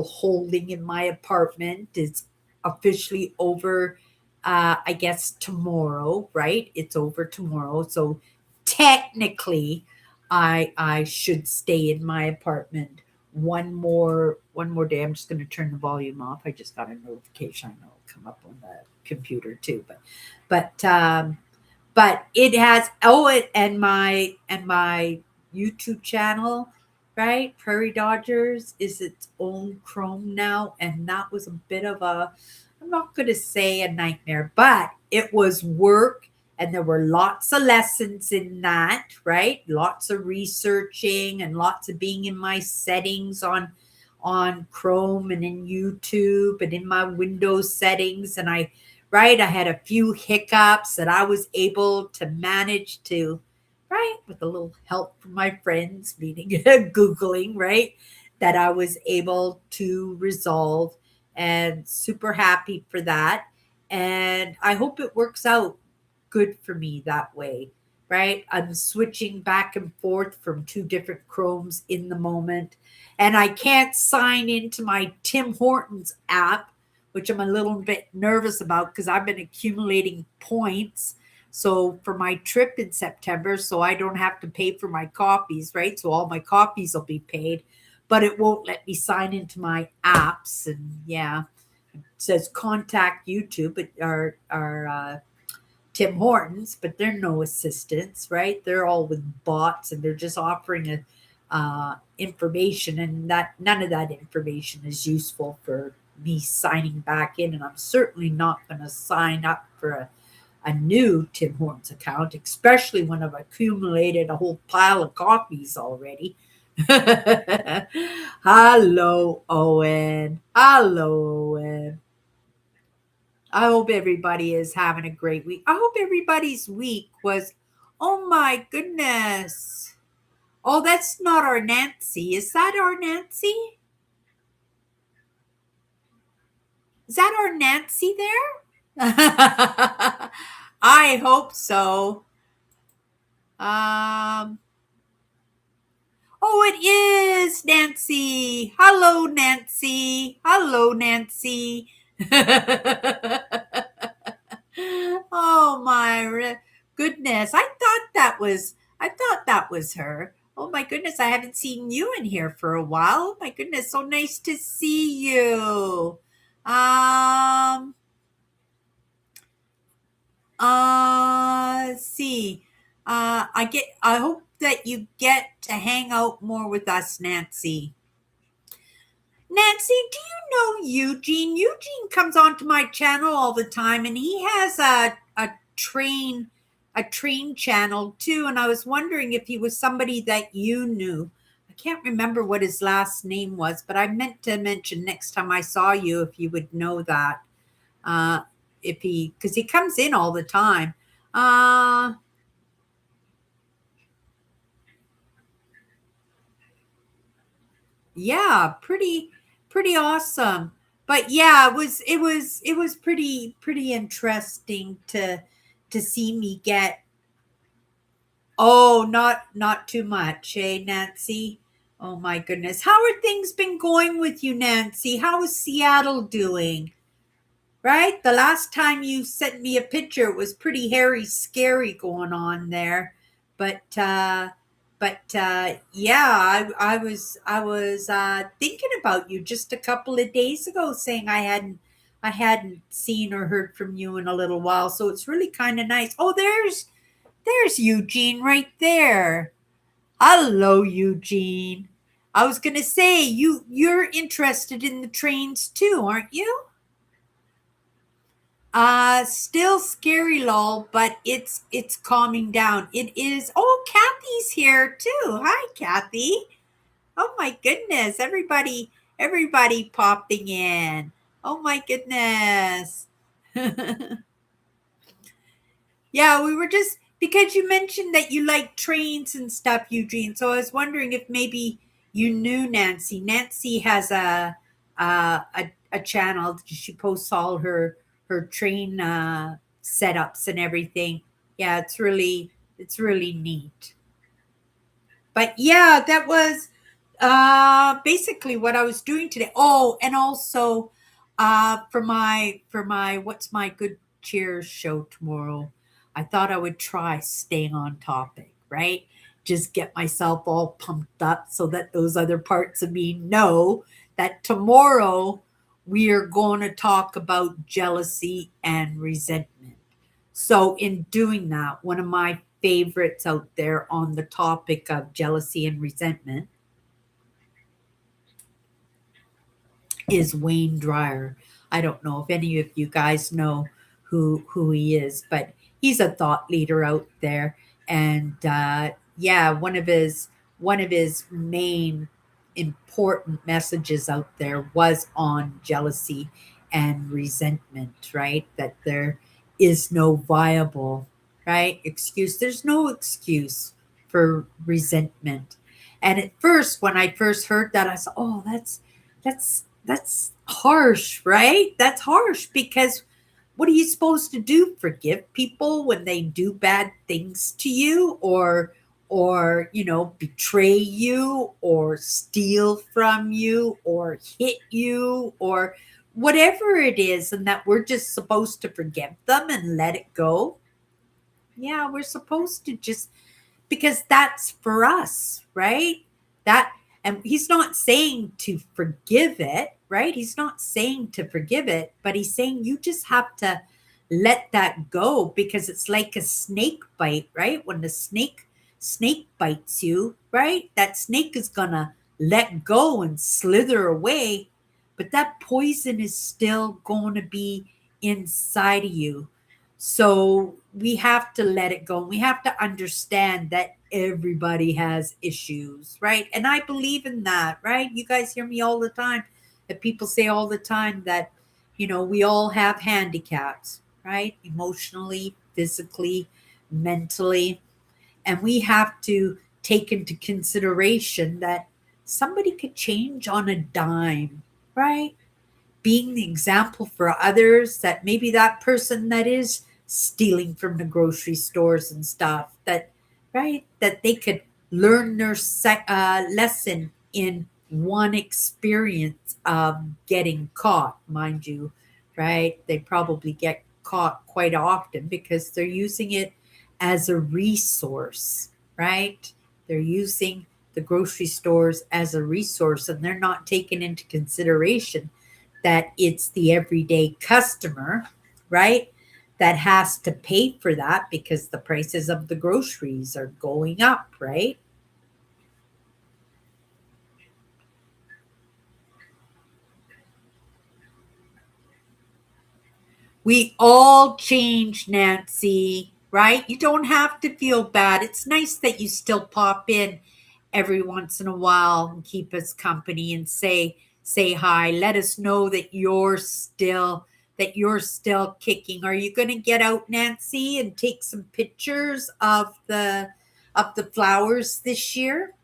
holding in my apartment is officially over. I guess tomorrow, right? It's over tomorrow. So technically I should stay in my apartment one more day. I'm just going to turn the volume off. I just got a notification. I know it'll come up on the computer too, but it has, and my YouTube channel, right? Prairie Dodgers is its own Chrome now, and that was a bit of a, I'm not going to say a nightmare, but it was work, and there were lots of lessons in that, right? Lots of researching and lots of being in my settings on Chrome and in YouTube and in my Windows settings, and I had a few hiccups that I was able to manage to, right, with a little help from my friends, meaning Googling, right, that I was able to resolve, and super happy for that. And I hope it works out good for me that way, right? I'm switching back and forth from two different Chromes in the moment, and I can't sign into my Tim Hortons app, which I'm a little bit nervous about because I've been accumulating points. So for my trip in September, so I don't have to pay for my coffees, right? So all my coffees will be paid, but it won't let me sign into my apps. And yeah, it says contact YouTube, but our Tim Hortons, but they're no assistants, right? They're all with bots, and they're just offering a information, and that none of that information is useful for me signing back in. And I'm certainly not going to sign up for a new Tim Hortons account, especially when I've accumulated a whole pile of coffees already. Hello, Owen. Hello, Owen. I hope everybody is having a great week. I hope everybody's week was, oh my goodness. Oh, that's not our Nancy. Is that our Nancy? Is that our Nancy there? I hope so. Um, oh, it is Nancy. Hello, Nancy. Hello, Nancy. Oh my goodness. I thought that was her. Oh my goodness, I haven't seen you in here for a while. Oh my goodness, so nice to see you. Um let's see. I hope that you get to hang out more with us, Nancy. Nancy, do you know Eugene? Eugene comes onto my channel all the time, and he has a train channel too. And I was wondering if he was somebody that you knew. I can't remember what his last name was, but I meant to mention next time I saw you if you would know that. Uh, if he, because he comes in all the time. Uh, Yeah, pretty awesome. But yeah, it was pretty interesting to see me get. Oh, not too much, eh, Nancy? Oh my goodness. How are things been going with you, Nancy? How is Seattle doing? Right? The last time you sent me a picture, it was pretty hairy, scary going on there. But yeah, I was thinking about you just a couple of days ago, saying I hadn't seen or heard from you in a little while. So it's really kind of nice. Oh, there's Eugene right there. Hello, Eugene. I was gonna say you're interested in the trains too, aren't you? Still scary, lol, but it's calming down. It is. Oh, Kathy's here too. Hi, Kathy. Oh my goodness, everybody popping in. Oh my goodness. Yeah, we were just because you mentioned that you like trains and stuff, Eugene. So I was wondering if maybe you knew Nancy. Nancy has a channel. She posts all her train setups and everything. Yeah, it's really neat. But yeah, that was basically what I was doing today. Oh, and also for my what's my good cheer show tomorrow. I thought I would try staying on topic, right? just get myself all pumped up so that those other parts of me know that tomorrow we are going to talk about jealousy and resentment. So, in doing that, one of my favorites out there on the topic of jealousy and resentment is Wayne Dryer. I don't know if any of you guys know who he is, but he's a thought leader out there. And yeah, one of his main important messages out there was on jealousy and resentment, right? That there is no viable, right, excuse. There's no excuse for resentment. And at first, when I first heard that, I said, "Oh, that's harsh, right? That's harsh because what are you supposed to do? Forgive people when they do bad things to you or betray you or steal from you or hit you or whatever it is and that we're just supposed to forgive them and let it go? Yeah, we're supposed to just because that's for us, right? That and he's not saying to forgive it, right? He's not saying to forgive it, but he's saying you just have to let that go because it's like a snake bite, right? When the snake bites you, right? That snake is going to let go and slither away, but that poison is still going to be inside of you. So we have to let it go. And we have to understand that everybody has issues, right? And I believe in that, right? You guys hear me all the time that people say all the time that, we all have handicaps, right? Emotionally, physically, mentally. And we have to take into consideration that somebody could change on a dime, right? Being the example for others that maybe that person that is stealing from the grocery stores and stuff that right that they could learn their lesson in one experience of getting caught, mind you, right? They probably get caught quite often because they're using it as a resource, right? They're using the grocery stores as a resource and they're not taking into consideration that it's the everyday customer, right, that has to pay for that because the prices of the groceries are going up, right? We all change, Nancy, right? You don't have to feel bad. It's nice that you still pop in every once in a while and keep us company and say hi. Let us know that you're still kicking. Are you going to get out, Nancy, and take some pictures of the flowers this year?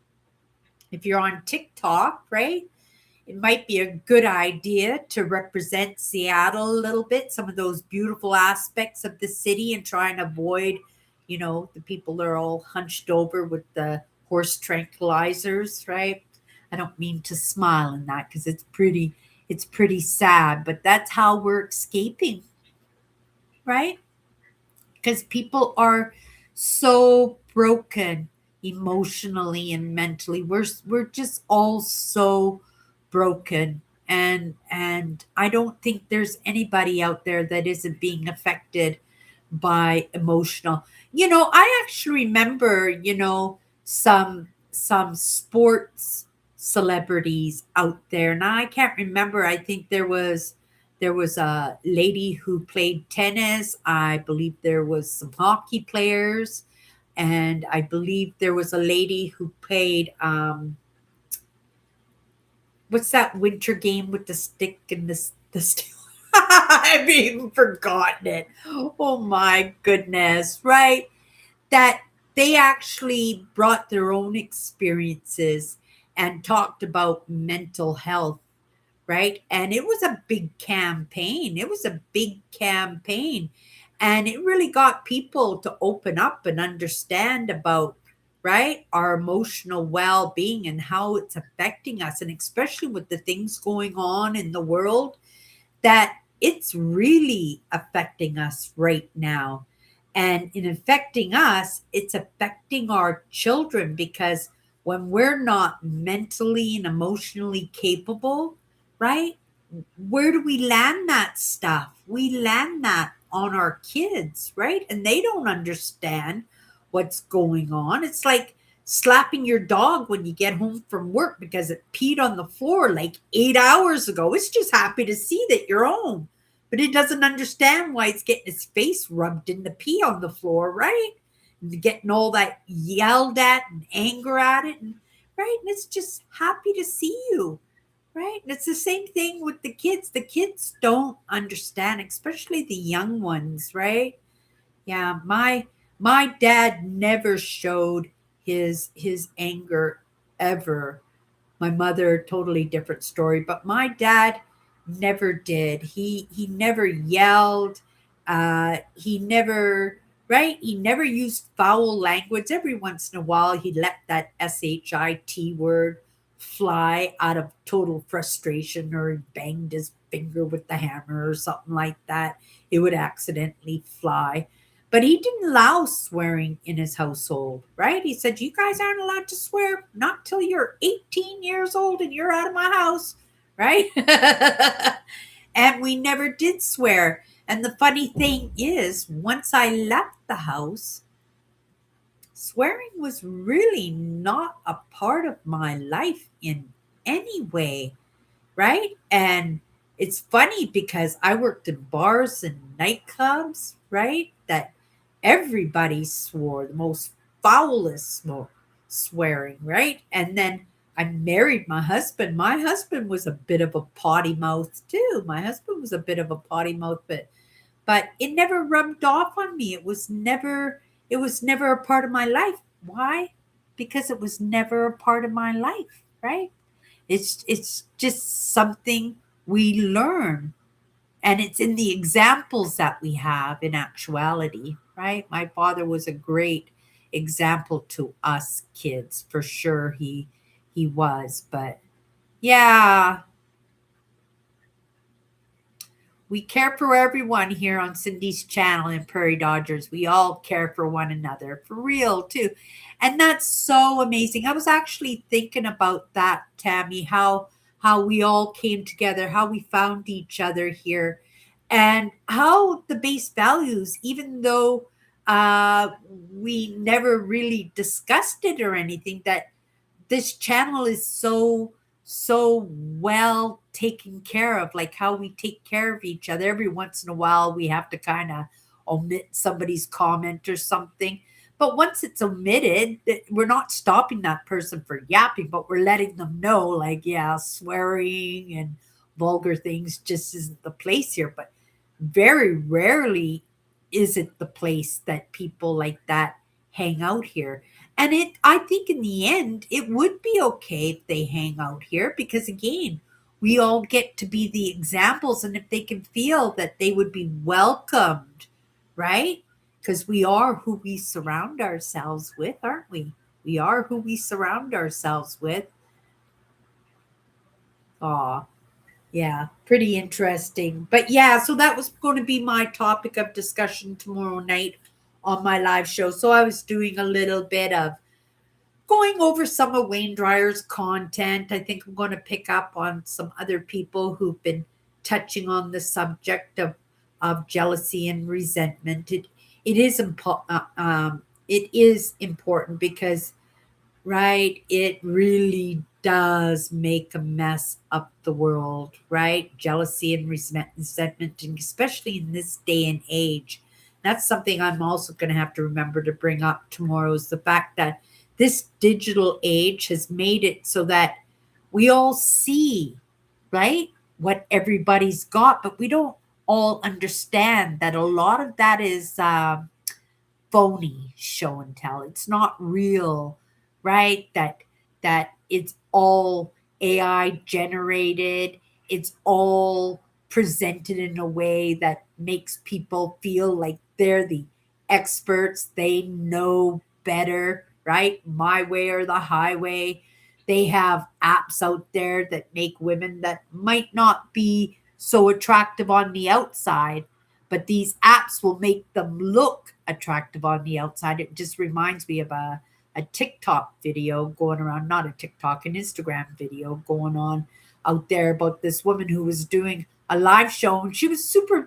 If you're on TikTok, right? It might be a good idea to represent Seattle a little bit, some of those beautiful aspects of the city, and try and avoid, the people that are all hunched over with the horse tranquilizers, right? I don't mean to smile in that because it's pretty sad, but that's how we're escaping, right? Because people are so broken emotionally and mentally. We're just all so broken, and I don't think there's anybody out there that isn't being affected by emotional. I actually remember, some sports celebrities out there. Now I can't remember. I think there was a lady who played tennis. I believe there was some hockey players, and I believe there was a lady who played what's that winter game with the stick and the stick? I've even forgotten it. Oh my goodness, right? That they actually brought their own experiences and talked about mental health, right? And it was a big campaign. It was a big campaign. And it really got people to open up and understand about, right, our emotional well being and how it's affecting us. And especially with the things going on in the world, that it's really affecting us right now. And in affecting us, it's affecting our children because when we're not mentally and emotionally capable, right? Where do we land that stuff? We land that on our kids, right? And they don't understand what's going on. It's like slapping your dog when you get home from work because it peed on the floor like 8 hours ago. It's just happy to see that you're home, but it doesn't understand why it's getting its face rubbed in the pee on the floor, right? And getting all that yelled at and anger at it, and right, and it's just happy to see you. Right. And it's the same thing with the kids. The kids don't understand, especially the young ones, right? Yeah, my dad never showed his anger ever. My mother, totally different story, but my dad never did. He never yelled. He never, right? He never used foul language. Every once in a while, he let that shit word fly out of total frustration, or he banged his finger with the hammer or something like that. It would accidentally fly. But he didn't allow swearing in his household, right? He said, "You guys aren't allowed to swear not till you're 18 years old and you're out of my house," right? And we never did swear. And the funny thing is, once I left the house, swearing was really not a part of my life in any way, right? And it's funny because I worked in bars and nightclubs, right? That everybody swore the most foulest swearing, right? And then I married my husband. My husband was a bit of a potty mouth too. My husband was a bit of a potty mouth, but it never rubbed off on me. It was never a part of my life. Why? Because it was never a part of my life, right? It's just something we learn, and it's in the examples that we have in actuality, right? My father was a great example to us kids, for sure. He was, but yeah, we care for everyone here on Cindy's channel in Prairie Dodgers. We all care for one another, for real, too. And that's so amazing. I was actually thinking about that, Tammy, how we all came together, how we found each other here, and how the base values, even though we never really discussed it or anything, that this channel is so well taken care of, like how we take care of each other. Every once in a while we have to kind of omit somebody's comment or something, but once it's omitted, we're not stopping that person for yapping, but we're letting them know, like, yeah, swearing and vulgar things just isn't the place here. But very rarely is it the place that people like that hang out here. And I think in the end, it would be okay if they hang out here because, again, we all get to be the examples. And if they can feel that they would be welcomed, right? Because we are who we surround ourselves with, aren't we? We are who we surround ourselves with. Aw, yeah, pretty interesting. But yeah, so that was going to be my topic of discussion tomorrow night on my live show. So I was doing a little bit of going over some of Wayne Dryer's content. I think I'm going to pick up on some other people who've been touching on the subject of jealousy and resentment. It is important because, right, it really does make a mess of the world, right? Jealousy and resentment, and especially in this day and age. That's something I'm also going to have to remember to bring up tomorrow, is the fact that this digital age has made it so that we all see, right, what everybody's got, but we don't all understand that a lot of that is phony show and tell. It's not real, right? That it's all AI generated. It's all presented in a way that makes people feel like they're the experts. They know better, right? My way or the highway. They have apps out there that make women that might not be so attractive on the outside, but these apps will make them look attractive on the outside. It just reminds me of a TikTok video going around, not a TikTok, an Instagram video going on out there about this woman who was doing a live show, and she was super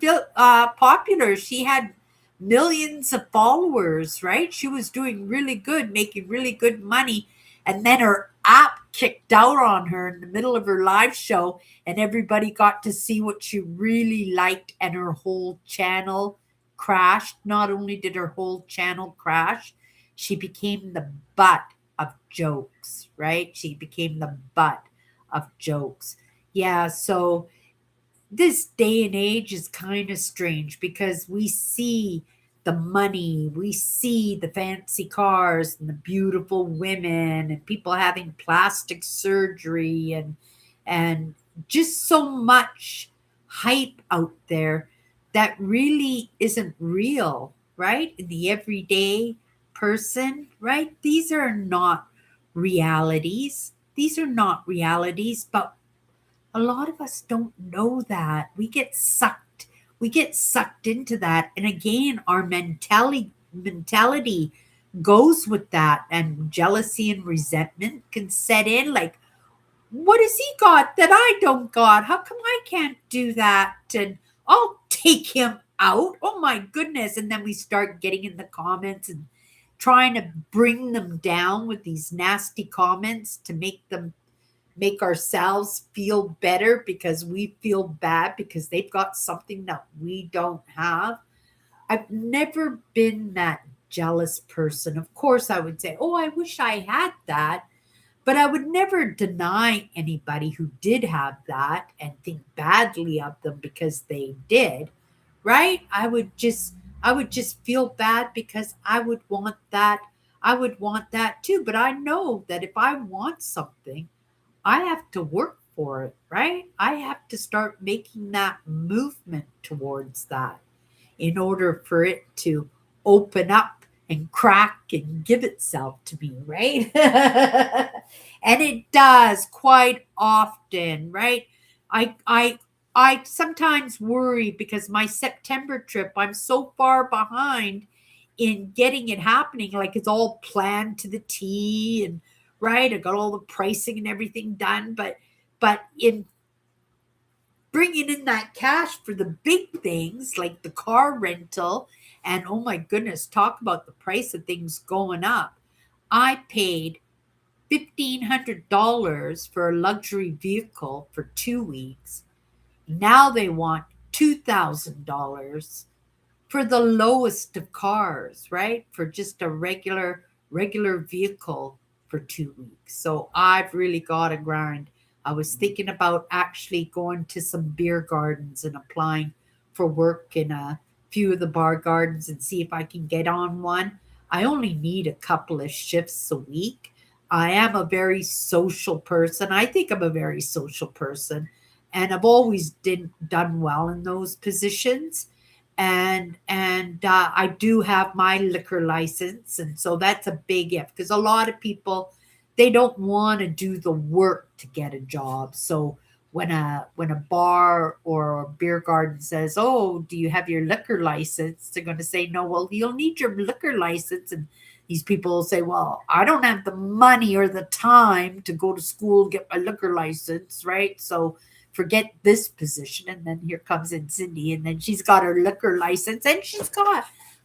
popular. She had millions of followers, right? She was doing really good, making really good money. And then her app kicked out on her in the middle of her live show, and everybody got to see what she really liked, and her whole channel crashed. Not only did her whole channel crash, she became the butt of jokes, right? She became the butt of jokes. Yeah, so this day and age is kind of strange because we see the money, we see the fancy cars and the beautiful women and people having plastic surgery and just so much hype out there that really isn't real, right? In the everyday person, right? These are not realities. These are not realities, but a lot of us don't know that. We get sucked into that. And again, our mentality goes with that, and jealousy and resentment can set in like, what has he got that I don't got? How come I can't do that? And I'll take him out. Oh my goodness. And then we start getting in the comments and trying to bring them down with these nasty comments to make ourselves feel better because we feel bad because they've got something that we don't have. I've never been that jealous person. Of course, I would say, oh, I wish I had that. But I would never deny anybody who did have that and think badly of them because they did, right? I would just feel bad because I would want that. I would want that too. But I know that if I want something, I have to work for it, right? I have to start making that movement towards that in order for it to open up and crack and give itself to me, right? And it does quite often, right? I sometimes worry because my September trip, I'm so far behind in getting it happening. Like it's all planned to the T, and right, I got all the pricing and everything done, but in bringing in that cash for the big things like the car rental, and oh my goodness, talk about the price of things going up. I paid $1,500 for a luxury vehicle for 2 weeks. Now they want $2,000 for the lowest of cars, right? For just a regular vehicle for 2 weeks. So I've really got to grind. I was thinking about actually going to some beer gardens and applying for work in a few of the bar gardens and see if I can get on one. I only need a couple of shifts a week. I am a very social person. I think I'm a very social person, and I've always done well in those positions. And I do have my liquor license, and so that's a big if because a lot of people they don't want to do the work to get a job. So when a bar or a beer garden says, "Oh, do you have your liquor license?" They're going to say, "No." Well, you'll need your liquor license, and these people will say, "Well, I don't have the money or the time to go to school and get my liquor license, right?" So forget this position. And then here comes in Cindy, and then she's got her liquor license, and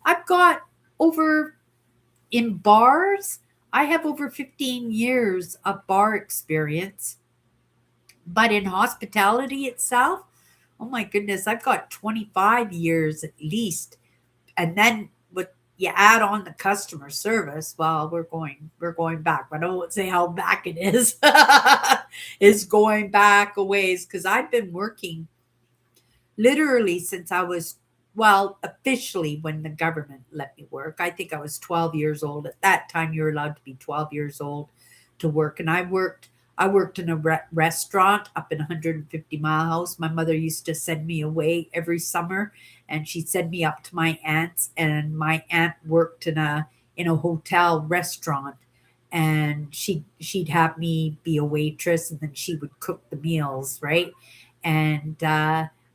I've got over in bars, I have over 15 years of bar experience. But in hospitality itself, oh my goodness, I've got 25 years at least. And then with you add on the customer service, well, we're going back. But I won't say how back it is. It's going back a ways because I've been working literally since I was, well, officially when the government let me work. I think I was 12 years old. At that time, you're allowed to be 12 years old to work. And I worked in a restaurant up in 150 Mile House. My mother used to send me away every summer, and she'd send me up to my aunt's, and my aunt worked in a hotel restaurant, and she'd have me be a waitress, and then she would cook the meals, right? And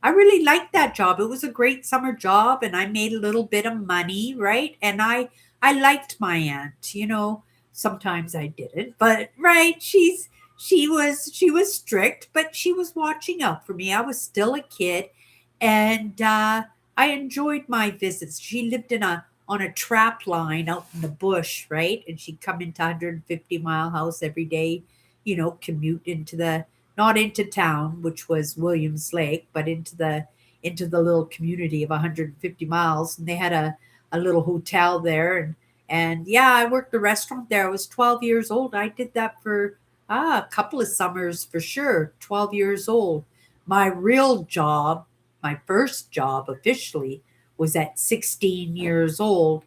I really liked that job. It was a great summer job and I made a little bit of money, right? And I liked my aunt, you know. Sometimes I didn't, but right, she was strict, but she was watching out for me. I was still a kid and I enjoyed my visits. She lived in a on a trap line out in the bush, right? And she'd come into 150-mile house every day, you know, commute into the not into town, which was Williams Lake, but into the little community of 150 miles. And they had a little hotel there, and yeah, I worked the restaurant there. I was 12 years old. I did that for a couple of summers for sure. 12 years old. My real job, my first job officially, was at 16 years old,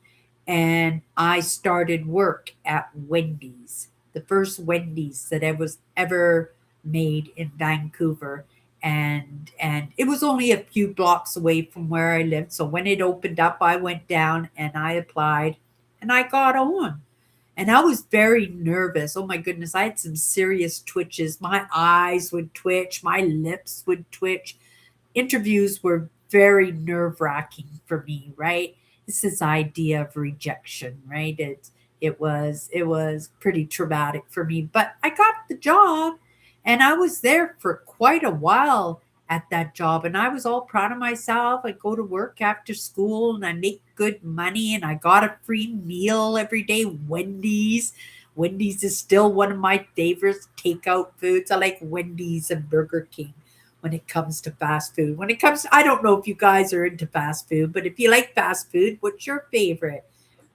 and I started work at Wendy's, the first Wendy's that I was ever made in Vancouver. And it was only a few blocks away from where I lived. So when it opened up, I went down and I applied and I got on. And I was very nervous. Oh my goodness, I had some serious twitches. My eyes would twitch, my lips would twitch. Interviews were very nerve-wracking for me, right? This idea of rejection, right? It was pretty traumatic for me, but I got the job and I was there for quite a while at that job and I was all proud of myself. I go to work after school and I make good money and I got a free meal every day. Wendy's is still one of my favorite takeout foods. I like Wendy's and Burger King when it comes to fast food. When it comes, I don't know if you guys are into fast food, but if you like fast food, what's your favorite?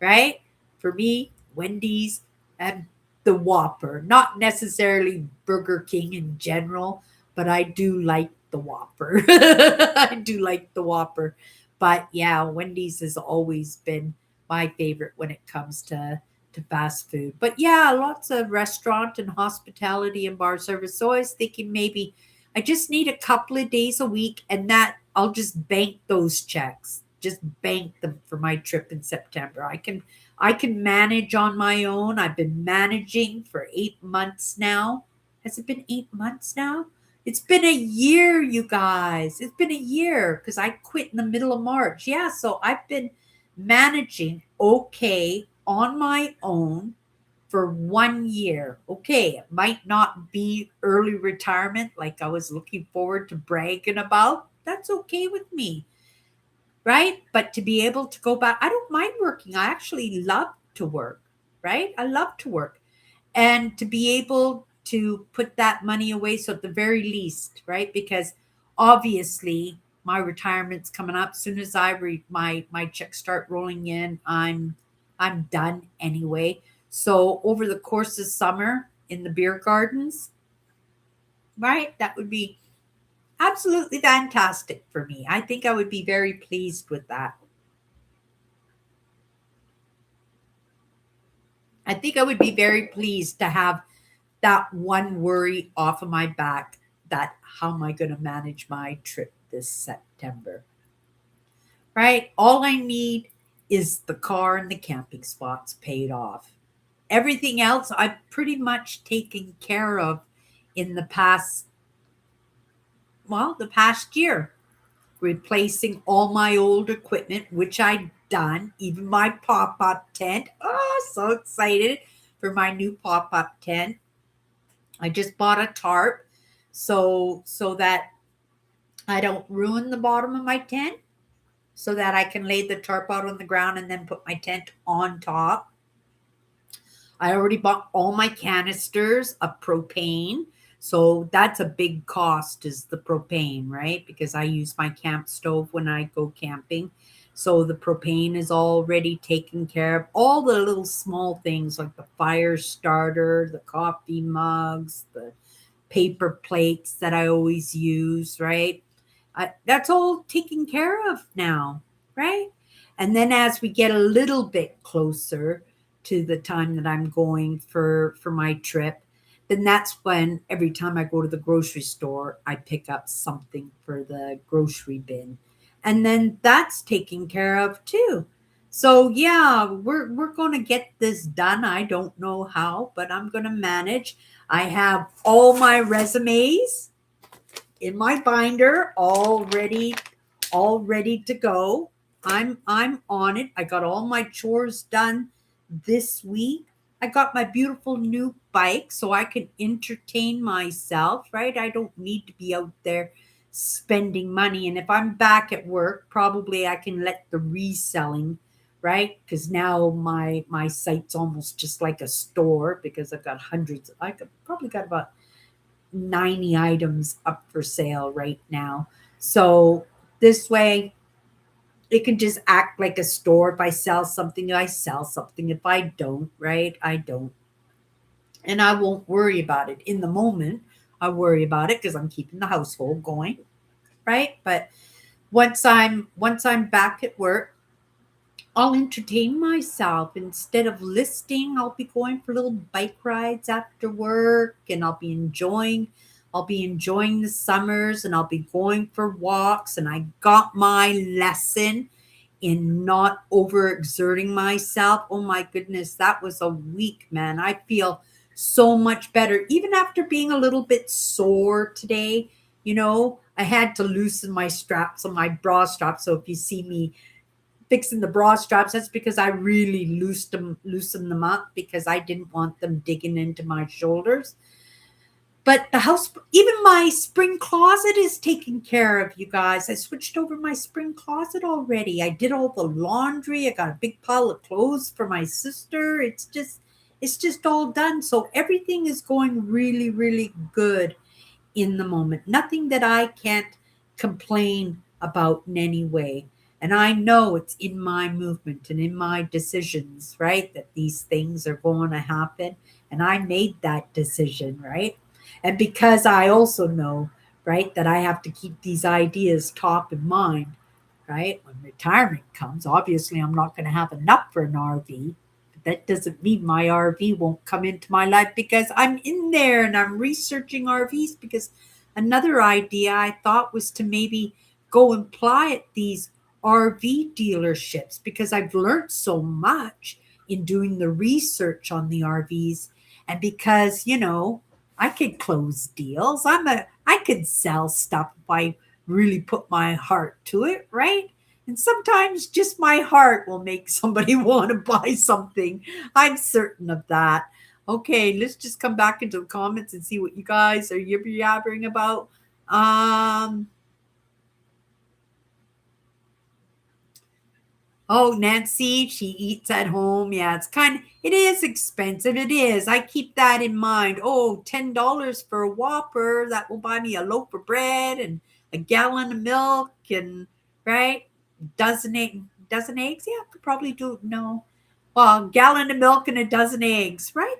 Right? For me, Wendy's and the Whopper. Not necessarily Burger King in general, but I do like the Whopper. I do like the Whopper. But yeah, Wendy's has always been my favorite when it comes to fast food. But yeah, lots of restaurant and hospitality and bar service. So I was thinking maybe I just need a couple of days a week and that I'll just bank those checks. Just bank them for my trip in September. I can manage on my own. I've been managing for 8 months now. Has it been 8 months now? It's been a year, you guys. It's been a year because I quit in the middle of March. Yeah, so I've been managing okay on my own for 1 year. Okay, it might not be early retirement like I was looking forward to bragging about. That's okay with me, right? But to be able to go back, I don't mind working. I actually love to work, right? I love to work. And to be able to put that money away. So at the very least, right? Because obviously my retirement's coming up. As soon as my checks start rolling in, I'm done anyway. So over the course of summer in the beer gardens, right? That would be absolutely fantastic for me. I think I would be very pleased with that. I think I would be very pleased to have that one worry off of my back, that how am I going to manage my trip this September, right? All I need is the car and the camping spots paid off. Everything else I've pretty much taken care of in the past year, replacing all my old equipment, which I'd done, even my pop up tent. Oh, so excited for my new pop up tent. I just bought a tarp so that I don't ruin the bottom of my tent, so that I can lay the tarp out on the ground and then put my tent on top. I already bought all my canisters of propane. So that's a big cost is the propane, right? Because I use my camp stove when I go camping. So the propane is already taken care of. All the little small things like the fire starter, the coffee mugs, the paper plates that I always use, right? That's all taken care of now, right? And then as we get a little bit closer to the time that I'm going for my trip, then that's when every time I go to the grocery store, I pick up something for the grocery bin. And then that's taken care of too. So yeah, we're going to get this done. I don't know how, but I'm going to manage. I have all my resumes in my binder, all ready to go. I'm on it. I got all my chores done this week. I got my beautiful new bike so I can entertain myself, right? I don't need to be out there spending money. And if I'm back at work, probably I can let the reselling, right? Because now my site's almost just like a store because I've got hundreds. I could probably got about 90 items up for sale right now. So this way it can just act like a store. If I sell something, I sell something. If I don't, right, I don't. And I won't worry about it in the moment. I worry about it because I'm keeping the household going, right? But once I'm back at work, I'll entertain myself. Instead of listing, I'll be going for little bike rides after work and I'll be enjoying the summers and I'll be going for walks and I got my lesson in not overexerting myself. Oh my goodness, that was a week, man. I feel so much better even after being a little bit sore today. I had to loosen my straps on my bra straps. So if you see me fixing the bra straps, that's because I really loosened them up because I didn't want them digging into my shoulders. But the house, even my spring closet is taken care of, you guys. I switched over my spring closet already. I did all the laundry. I got a big pile of clothes for my sister. It's just all done. So everything is going really, really good in the moment. Nothing that I can't complain about in any way. And I know it's in my movement and in my decisions, right? That these things are going to happen. And I made that decision, right? And because I also know, right, that I have to keep these ideas top in mind, right? When retirement comes, obviously I'm not going to have enough for an RV. But that doesn't mean my RV won't come into my life because I'm in there and I'm researching RVs. Because another idea I thought was to maybe go and apply at these RV dealerships because I've learned so much in doing the research on the RVs. And because, I could close deals. I could sell stuff if I really put my heart to it, right? And sometimes just my heart will make somebody want to buy something. I'm certain of that. Okay, let's just come back into the comments and see what you guys are yabbering about. Um, Oh, Nancy, she eats at home. Yeah, it is expensive. It is. I keep that in mind. Oh, $10 for a Whopper. That will buy me a loaf of bread and a gallon of milk and, right? Dozen eggs. Yeah, I could probably do, no. Well, a gallon of milk and a dozen eggs, right?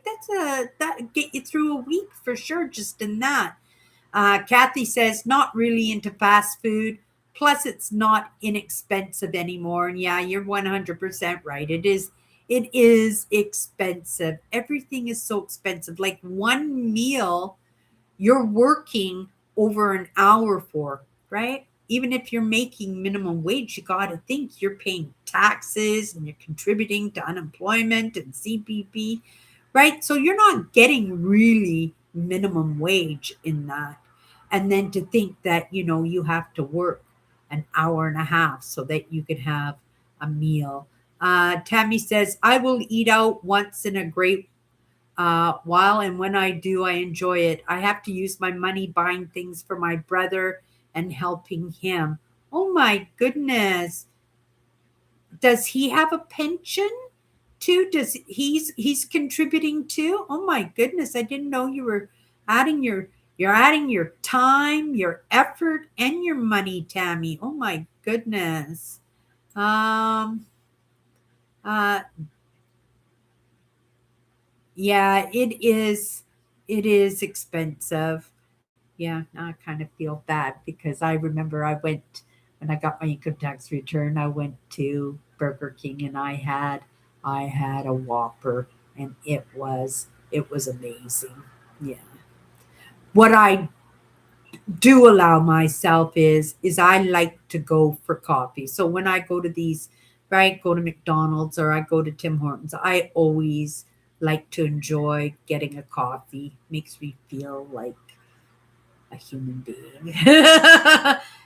That get you through a week for sure, just in that. Kathy says, not really into fast food. Plus, it's not inexpensive anymore. And yeah, you're 100% right. It is expensive. Everything is so expensive. Like one meal, you're working over an hour for, right? Even if you're making minimum wage, you got to think you're paying taxes and you're contributing to unemployment and CPP, right? So you're not getting really minimum wage in that. And then to think that, you have to work an hour and a half so that you can have a meal. Tammy says, I will eat out once in a great while, and when I do, I enjoy it. I have to use my money buying things for my brother and helping him. Oh my goodness. Does he have a pension too? Does he's contributing too? Oh my goodness. I didn't know you were adding you're adding your time, your effort, and your money, Tammy. Oh my goodness. Um uh yeah, it is expensive. Yeah, now I kind of feel bad because I remember when I got my income tax return, I went to Burger King and I had a Whopper and it was amazing. Yeah. What I do allow myself is I like to go for coffee. So when I go to these, right, go to McDonald's or I go to Tim Hortons, I always like to enjoy getting a coffee. Makes me feel like a human being.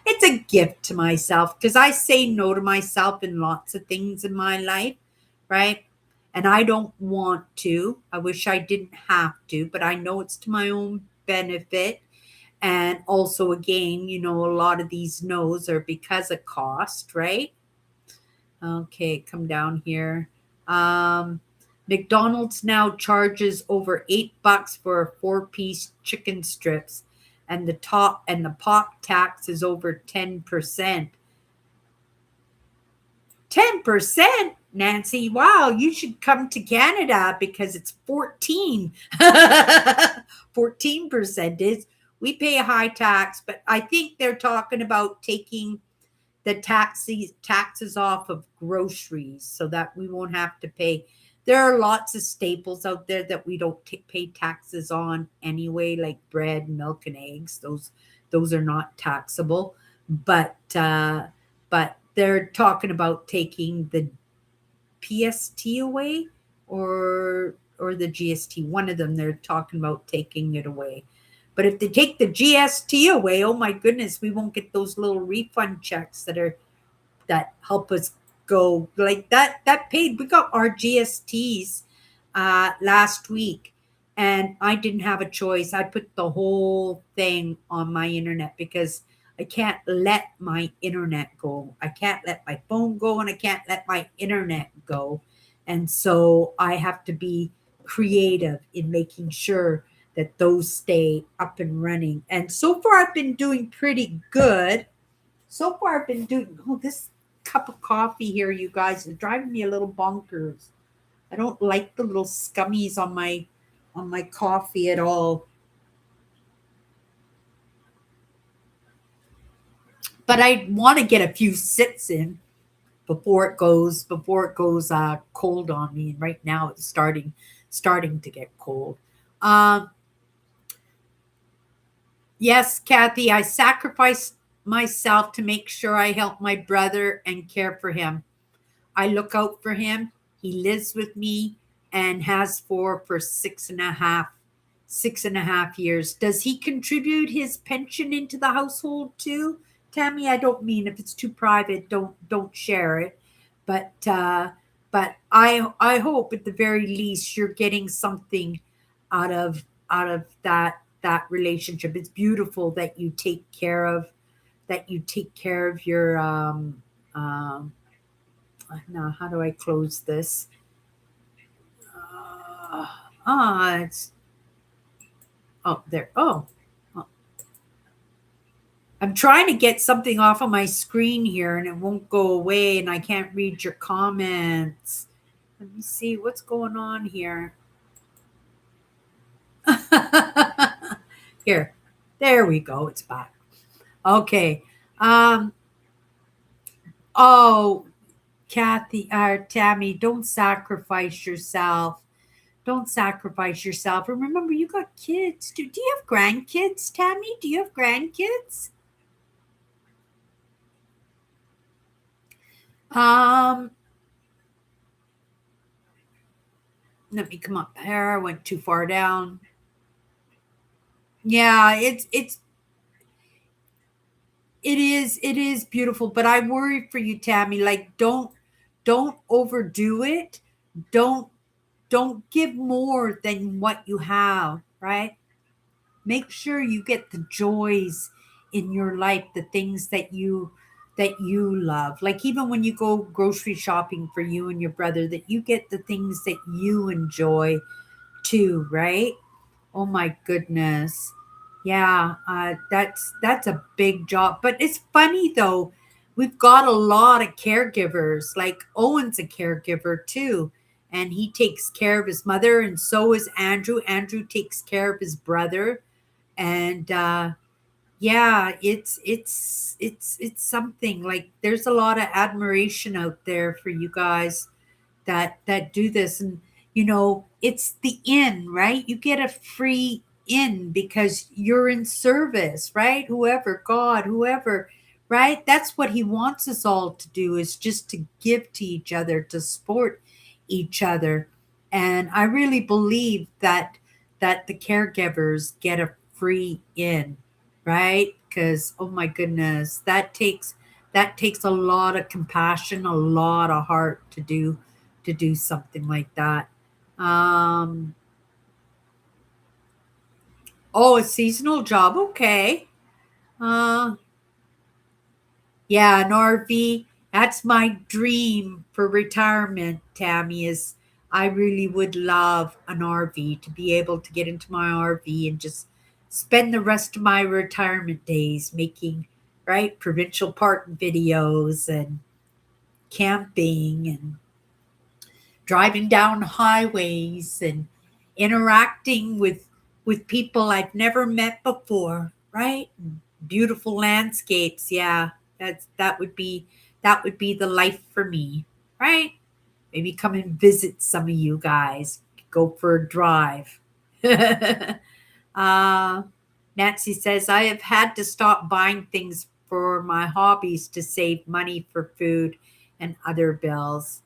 It's a gift to myself because I say no to myself in lots of things in my life, right? And I don't want to. I wish I didn't have to, but I know it's to my own benefit. And also, again, a lot of these no's are because of cost, right? Okay, come down here. Um, McDonald's now charges over $8 for a four-piece chicken strips, and the pop tax is over 10%. 10%, Nancy. Wow, you should come to Canada because it's 14. 14% is we pay a high tax, but I think they're talking about taking the taxes off of groceries so that we won't have to pay. There are lots of staples out there that we don't pay taxes on anyway, like bread, milk, and eggs. Those are not taxable, but they're talking about taking the PST away or the GST. One of them, they're talking about taking it away. But if they take the GST away, oh my goodness, we won't get those little refund checks that help us go like that paid. We got our GSTs last week, and I didn't have a choice. I put the whole thing on my internet because I can't let my internet go. I can't let my phone go, and I can't let my internet go. And so I have to be creative in making sure that those stay up and running. And so far, I've been doing pretty good. So far, I've been doing. Oh, this cup of coffee here, you guys, is driving me a little bonkers. I don't like the little scummies on my coffee at all. But I want to get a few sips in before it goes cold on me. And right now, it's starting to get cold. Um, yes, Kathy, I sacrificed myself to make sure I help my brother and care for him. I look out for him. He lives with me and has for 6.5 years. Does he contribute his pension into the household too? Tammy, I don't mean if it's too private, don't share it. But I hope at the very least you're getting something out of that relationship. It's beautiful that you take care of your now how do I close this? It's there. Oh, I'm trying to get something off of my screen here and it won't go away and I can't read your comments. Let me see what's going on here. Here, there we go. It's back. Okay. Um. Oh, Kathy or Tammy, don't sacrifice yourself. Don't sacrifice yourself. And remember, you got kids. Do you have grandkids, Tammy? Do you have grandkids? Um, Let me come up here. I went too far down. Yeah, it is beautiful, but I worry for you, Tammy. Like, don't overdo it. Don't don't give more than what you have, right? Make sure you get the joys in your life, the things that you love. Like even when you go grocery shopping for you and your brother, that you get the things that you enjoy too, right? Oh my goodness. Yeah, that's a big job. But it's funny though. We've got a lot of caregivers. Like Owen's a caregiver too, and he takes care of his mother, and so is Andrew. Andrew takes care of his brother, and yeah, it's something. Like there's a lot of admiration out there for you guys that do this, and it's the in, right? You get a free in because you're in service, right? Whoever, God, whoever, right? That's what he wants us all to do, is just to give to each other, to support each other. And I really believe that the caregivers get a free in. right? Because oh my goodness, that takes a lot of compassion, a lot of heart to do something like that. Um, oh, a seasonal job, okay. Uh, yeah, an RV. That's my dream for retirement, Tammy, is I really would love an RV to be able to get into my RV and just spend the rest of my retirement days making, right, provincial park videos and camping and driving down highways and interacting with people I've never met before, right? Beautiful landscapes. Yeah, that would be the life for me, right? Maybe come and visit some of you guys. Go for a drive. uh, Nancy says, I have had to stop buying things for my hobbies to save money for food and other bills.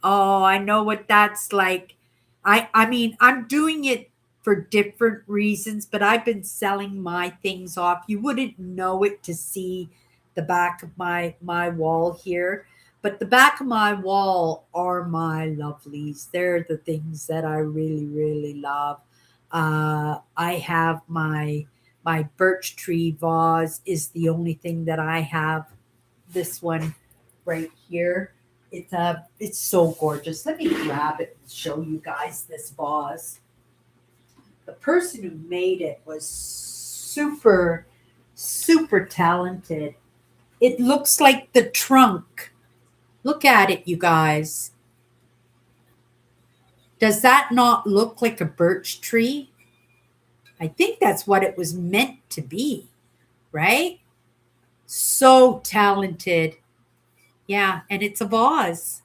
Oh, I know what that's like. I mean, I'm doing it for different reasons, but I've been selling my things off. You wouldn't know it to see the back of my wall here, but the back of my wall are my lovelies. They're the things that I really really love. I have my birch tree vase is the only thing that I have. This one right here. It's so gorgeous. Let me grab it and show you guys this vase. The person who made it was super, super talented. It looks like the trunk. Look at it, you guys. Does that not look like a birch tree? I think that's what it was meant to be, right? So talented. Yeah, and it's a vase.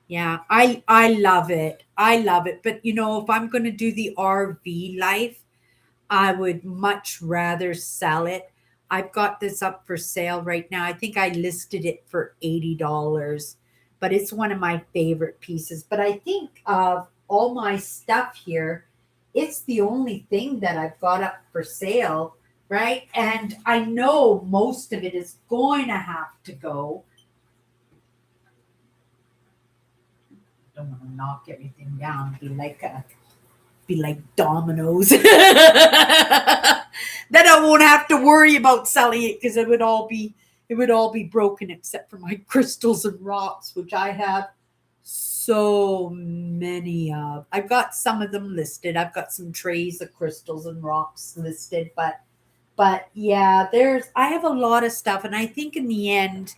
Yeah, I love it. I love it. But if I'm going to do the RV life, I would much rather sell it. I've got this up for sale right now. I think I listed it for $80, but it's one of my favorite pieces. But I think of all my stuff here, it's the only thing that I've got up for sale, right? And I know most of it is going to have to go. Don't want to knock everything down, be like dominoes. Then I won't have to worry about selling it because it would all be broken except for my crystals and rocks, which I have so many of. I've got some of them listed. I've got some trays of crystals and rocks listed, but yeah, I have a lot of stuff, and I think in the end,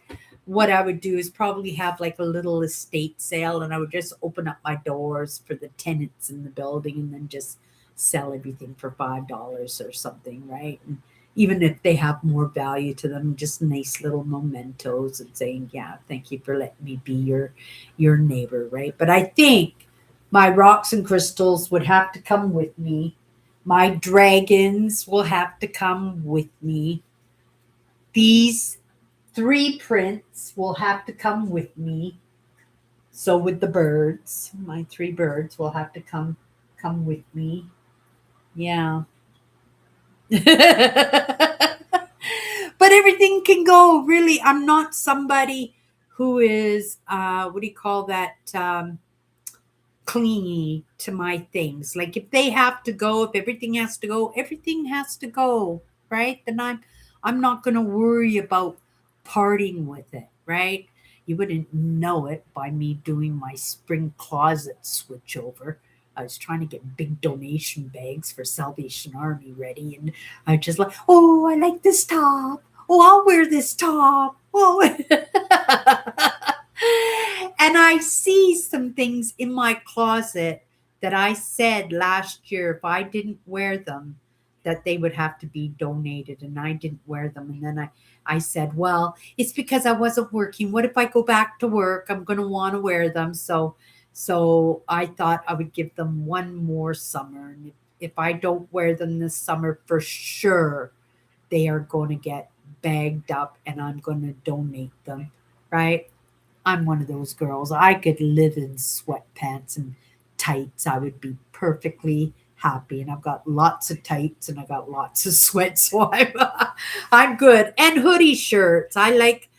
what I would do is probably have like a little estate sale, and I would just open up my doors for the tenants in the building, and then just sell everything for $5 or something, right? And even if they have more value to them, just nice little mementos and saying, "Yeah, thank you for letting me be your neighbor," right? But I think my rocks and crystals would have to come with me. My dragons will have to come with me. These three prints will have to come with me. So with the birds, my three birds will have to come with me. Yeah. But everything can go. Really, I'm not somebody who is what do you call that? Clingy to my things. Like if they have to go, if everything has to go, everything has to go, right? Then I'm not going to worry about parting with it, right? You wouldn't know it by me doing my spring closet switch over. I was trying to get big donation bags for Salvation Army ready, and I just like, oh, I like this top. Oh, I'll wear this top. Oh, and I see some things in my closet that I said last year if I didn't wear them, that they would have to be donated, and I didn't wear them. And then I said, well, it's because I wasn't working. What if I go back to work? I'm going to want to wear them. So I thought I would give them one more summer. And if I don't wear them this summer, for sure, they are going to get bagged up and I'm going to donate them, right? I'm one of those girls. I could live in sweatpants and tights. I would be perfectly happy, and I've got lots of tights and I got lots of sweat, so I'm good. And hoodie shirts. I like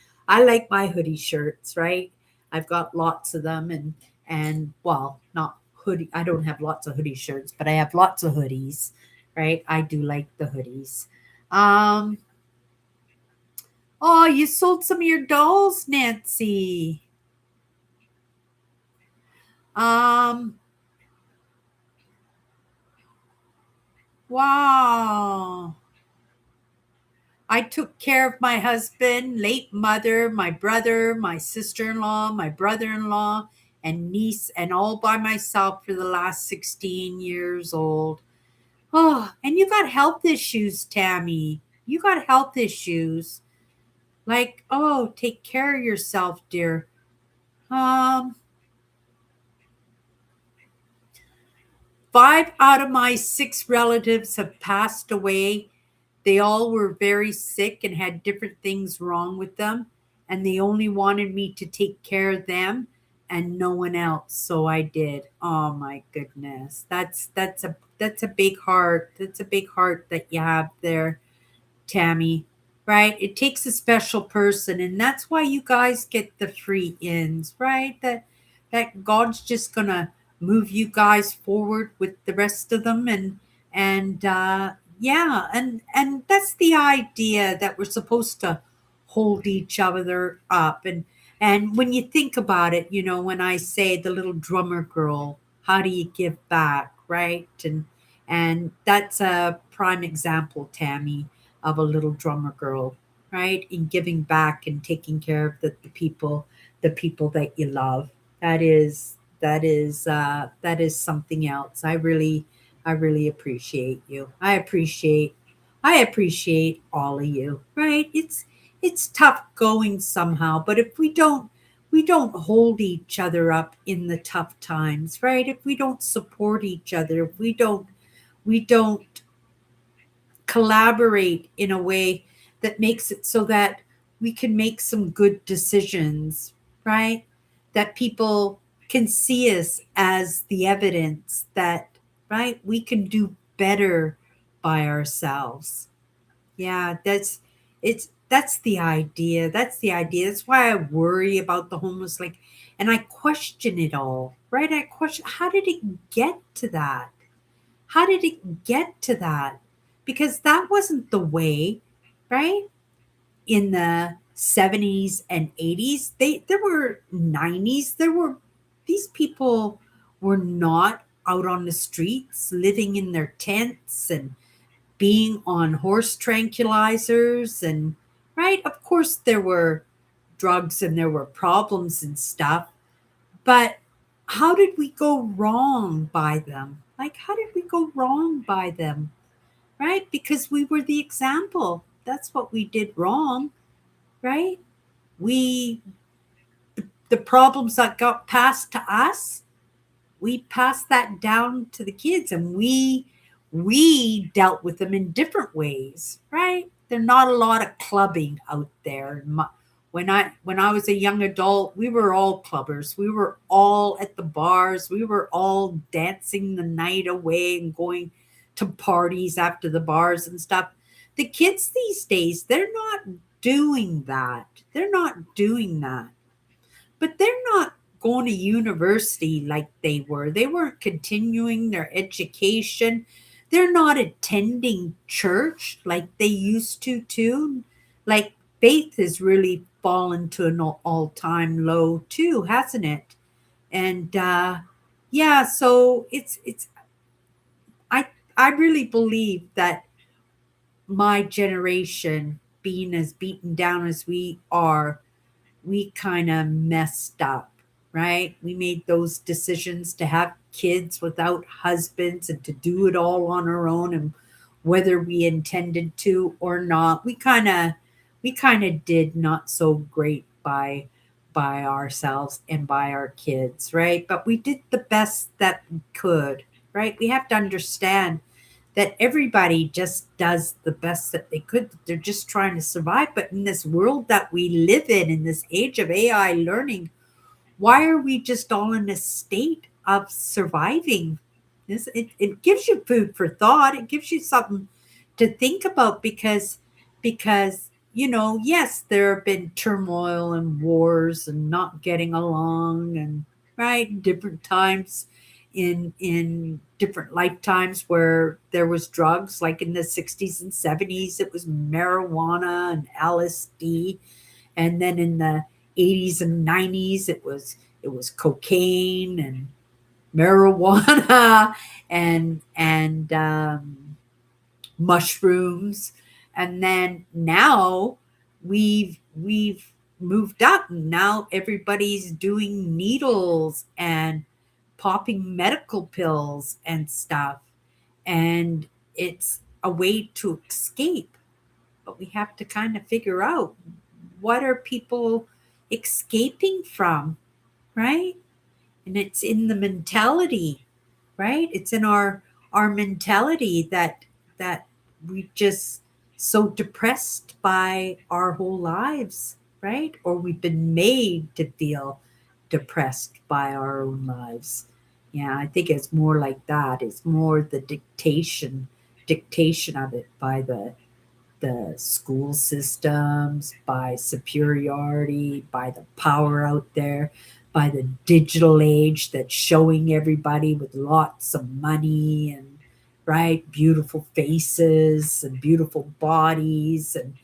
my hoodie shirts, right? I've got lots of them, and well, not hoodie. I don't have lots of hoodie shirts, but I have lots of hoodies, right? I do like the hoodies. Um, oh, you sold some of your dolls, Nancy. Um, wow. I took care of my husband, late mother, my brother, my sister in law, my brother in law, and niece, and all by myself for the last 16 years old. Oh, and you got health issues, Tammy. You got health issues. Like, oh, take care of yourself, dear. Um, 5 out of my 6 relatives have passed away. They all were very sick and had different things wrong with them, and they only wanted me to take care of them and no one else. So I did. Oh my goodness. That's a big heart. That's a big heart that you have there, Tammy, right? It takes a special person, and that's why you guys get the free ins, right? That God's just gonna move you guys forward with the rest of them, and yeah, and that's the idea, that we're supposed to hold each other up, and when you think about it, when I say the little drummer girl, how do you give back, right? And that's a prime example, Tammy, of a little drummer girl, right? In giving back and taking care of the people that you love. That is something else. I really appreciate you. I appreciate all of you, right? It's tough going somehow, but if we don't hold each other up in the tough times, right? If we don't support each other, if we don't collaborate in a way that makes it so that we can make some good decisions, right? That people can see us as the evidence that, right, we can do better by ourselves. Yeah, that's the idea. That's the idea. That's why I worry about the homeless, like, and I question it all, right? I question, how did it get to that? How did it get to that? Because that wasn't the way, right? In the 70s and 80s, there were 90s, there were these people were not out on the streets living in their tents and being on horse tranquilizers, and right, of course there were drugs and there were problems and stuff, but how did we go wrong by them? Like, how did we go wrong by them? Right? Because we were the example. That's what we did wrong, right? We, the problems that got passed to us, we passed that down to the kids, and we dealt with them in different ways, right? There's not a lot of clubbing out there. When I was a young adult, we were all clubbers. We were all at the bars. We were all dancing the night away and going to parties after the bars and stuff. The kids these days, they're not doing that. They're not doing that, but they're not going to university like they were. They weren't continuing their education. They're not attending church like they used to, too. Like, faith has really fallen to an all-time low, too, hasn't it? And yeah, so it's I I really believe that my generation, being as beaten down as we are, we kind of messed up, right? We made those decisions to have kids without husbands and to do it all on our own, and whether we intended to or not, we kind of did not so great by ourselves and by our kids, right? But we did the best that we could, right? We have to understand that everybody just does the best that they could. They're just trying to survive. But in this world that we live in this age of AI learning, why are we just all in a state of surviving? It gives you food for thought. It gives you something to think about because yes, there have been turmoil and wars and not getting along and right different times in different lifetimes where there was drugs like in the 60s and 70s it was marijuana and LSD, and then in the 80s and 90s it was cocaine and marijuana and mushrooms, and then now we've moved up. Now everybody's doing needles and popping medical pills and stuff, and it's a way to escape. But we have to kind of figure out what are people escaping from, right? And it's in the mentality, right? It's in our mentality that we just so depressed by our whole lives, right? Or we've been made to feel depressed by our own lives. Yeah, I think it's more like that. It's more the dictation of it by the school systems, by superiority, by the power out there, by the digital age that's showing everybody with lots of money and right beautiful faces and beautiful bodies and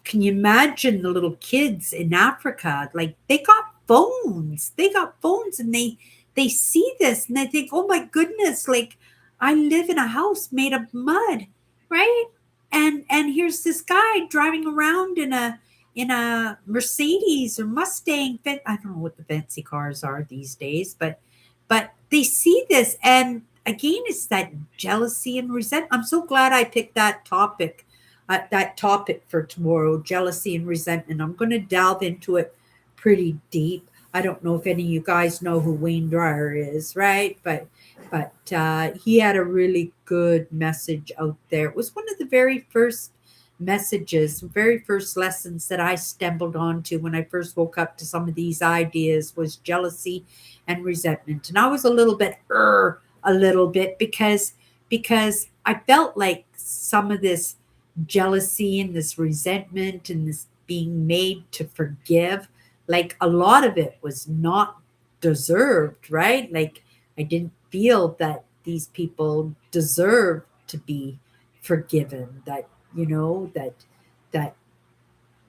can you imagine the little kids in Africa, like they got phones and they see this and they think, oh my goodness, like I live in a house made of mud, right? And here's this guy driving around in a Mercedes or Mustang. I don't know what the fancy cars are these days, but they see this, and again, it's that jealousy and resentment. I'm so glad I picked that topic for tomorrow, jealousy and resentment. I'm going to delve into it pretty deep. I don't know if any of you guys know who Wayne Dyer is, right? But he had a really good message out there. It was one of the very first messages, very first lessons that I stumbled onto when I first woke up to some of these ideas was jealousy and resentment. And I was a little bit because I felt like some of this jealousy and this resentment and this being made to forgive, like a lot of it was not deserved, right? Like I didn't feel that these people deserved to be forgiven, that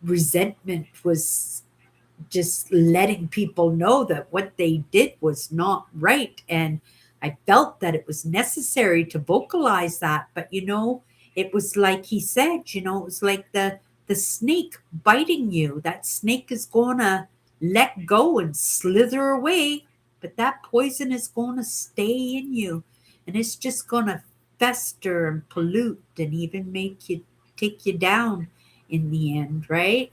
resentment was just letting people know that what they did was not right. And I felt that it was necessary to vocalize that. But it was like he said, it was like the snake biting you. That snake is gonna let go and slither away, but that poison is gonna stay in you. And it's just gonna fester and pollute and even make you take you down in the end, right?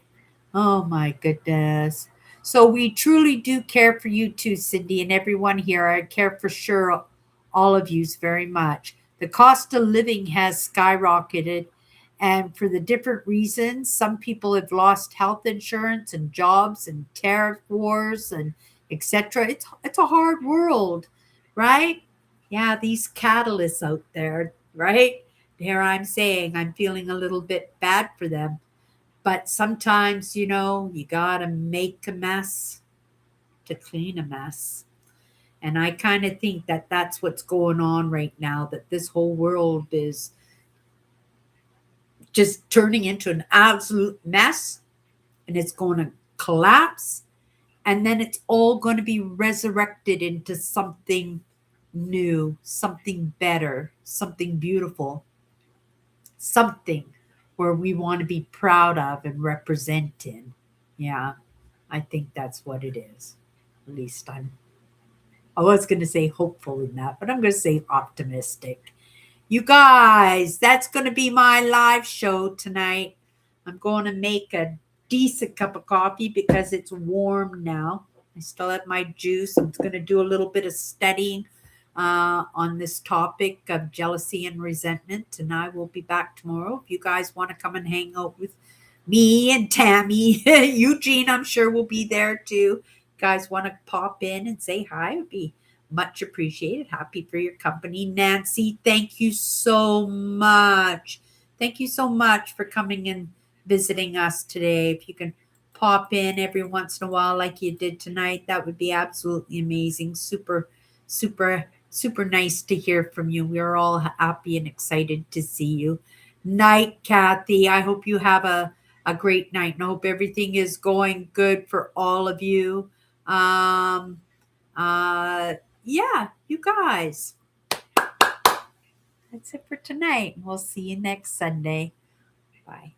Oh my goodness. So we truly do care for you too, Cindy, and everyone here. I care for sure all of you very much. The cost of living has skyrocketed, and for the different reasons, some people have lost health insurance and jobs and tariff wars and etc. It's a hard world, right? Yeah, these catalysts out there, right? Here I'm saying I'm feeling a little bit bad for them, but sometimes, you gotta make a mess to clean a mess. And I kind of think that that's what's going on right now, that this whole world is just turning into an absolute mess and it's going to collapse. And then it's all going to be resurrected into something new, something better, something beautiful, something where we want to be proud of and represent in. Yeah. I think that's what it is. At least I was going to say hopeful in that, but I'm going to say optimistic. You guys, that's going to be my live show tonight. I'm going to make a decent cup of coffee because it's warm now. I still have my juice. I'm going to do a little bit of studying on this topic of jealousy and resentment, and I will be back tomorrow. If you guys want to come and hang out with me and Tammy, Eugene, I'm sure will be there too. Guys want to pop in and say hi? It would be Much appreciated. Happy for your company. Nancy, thank you so much. Thank you so much for coming and visiting us today. If you can pop in every once in a while like you did tonight, that would be absolutely amazing. Super, super, super nice to hear from you. We're all happy and excited to see you. Night, Kathy. I hope you have a great night and I hope everything is going good for all of you. Uh, yeah, you guys. That's it for tonight. We'll see you next Sunday. Bye.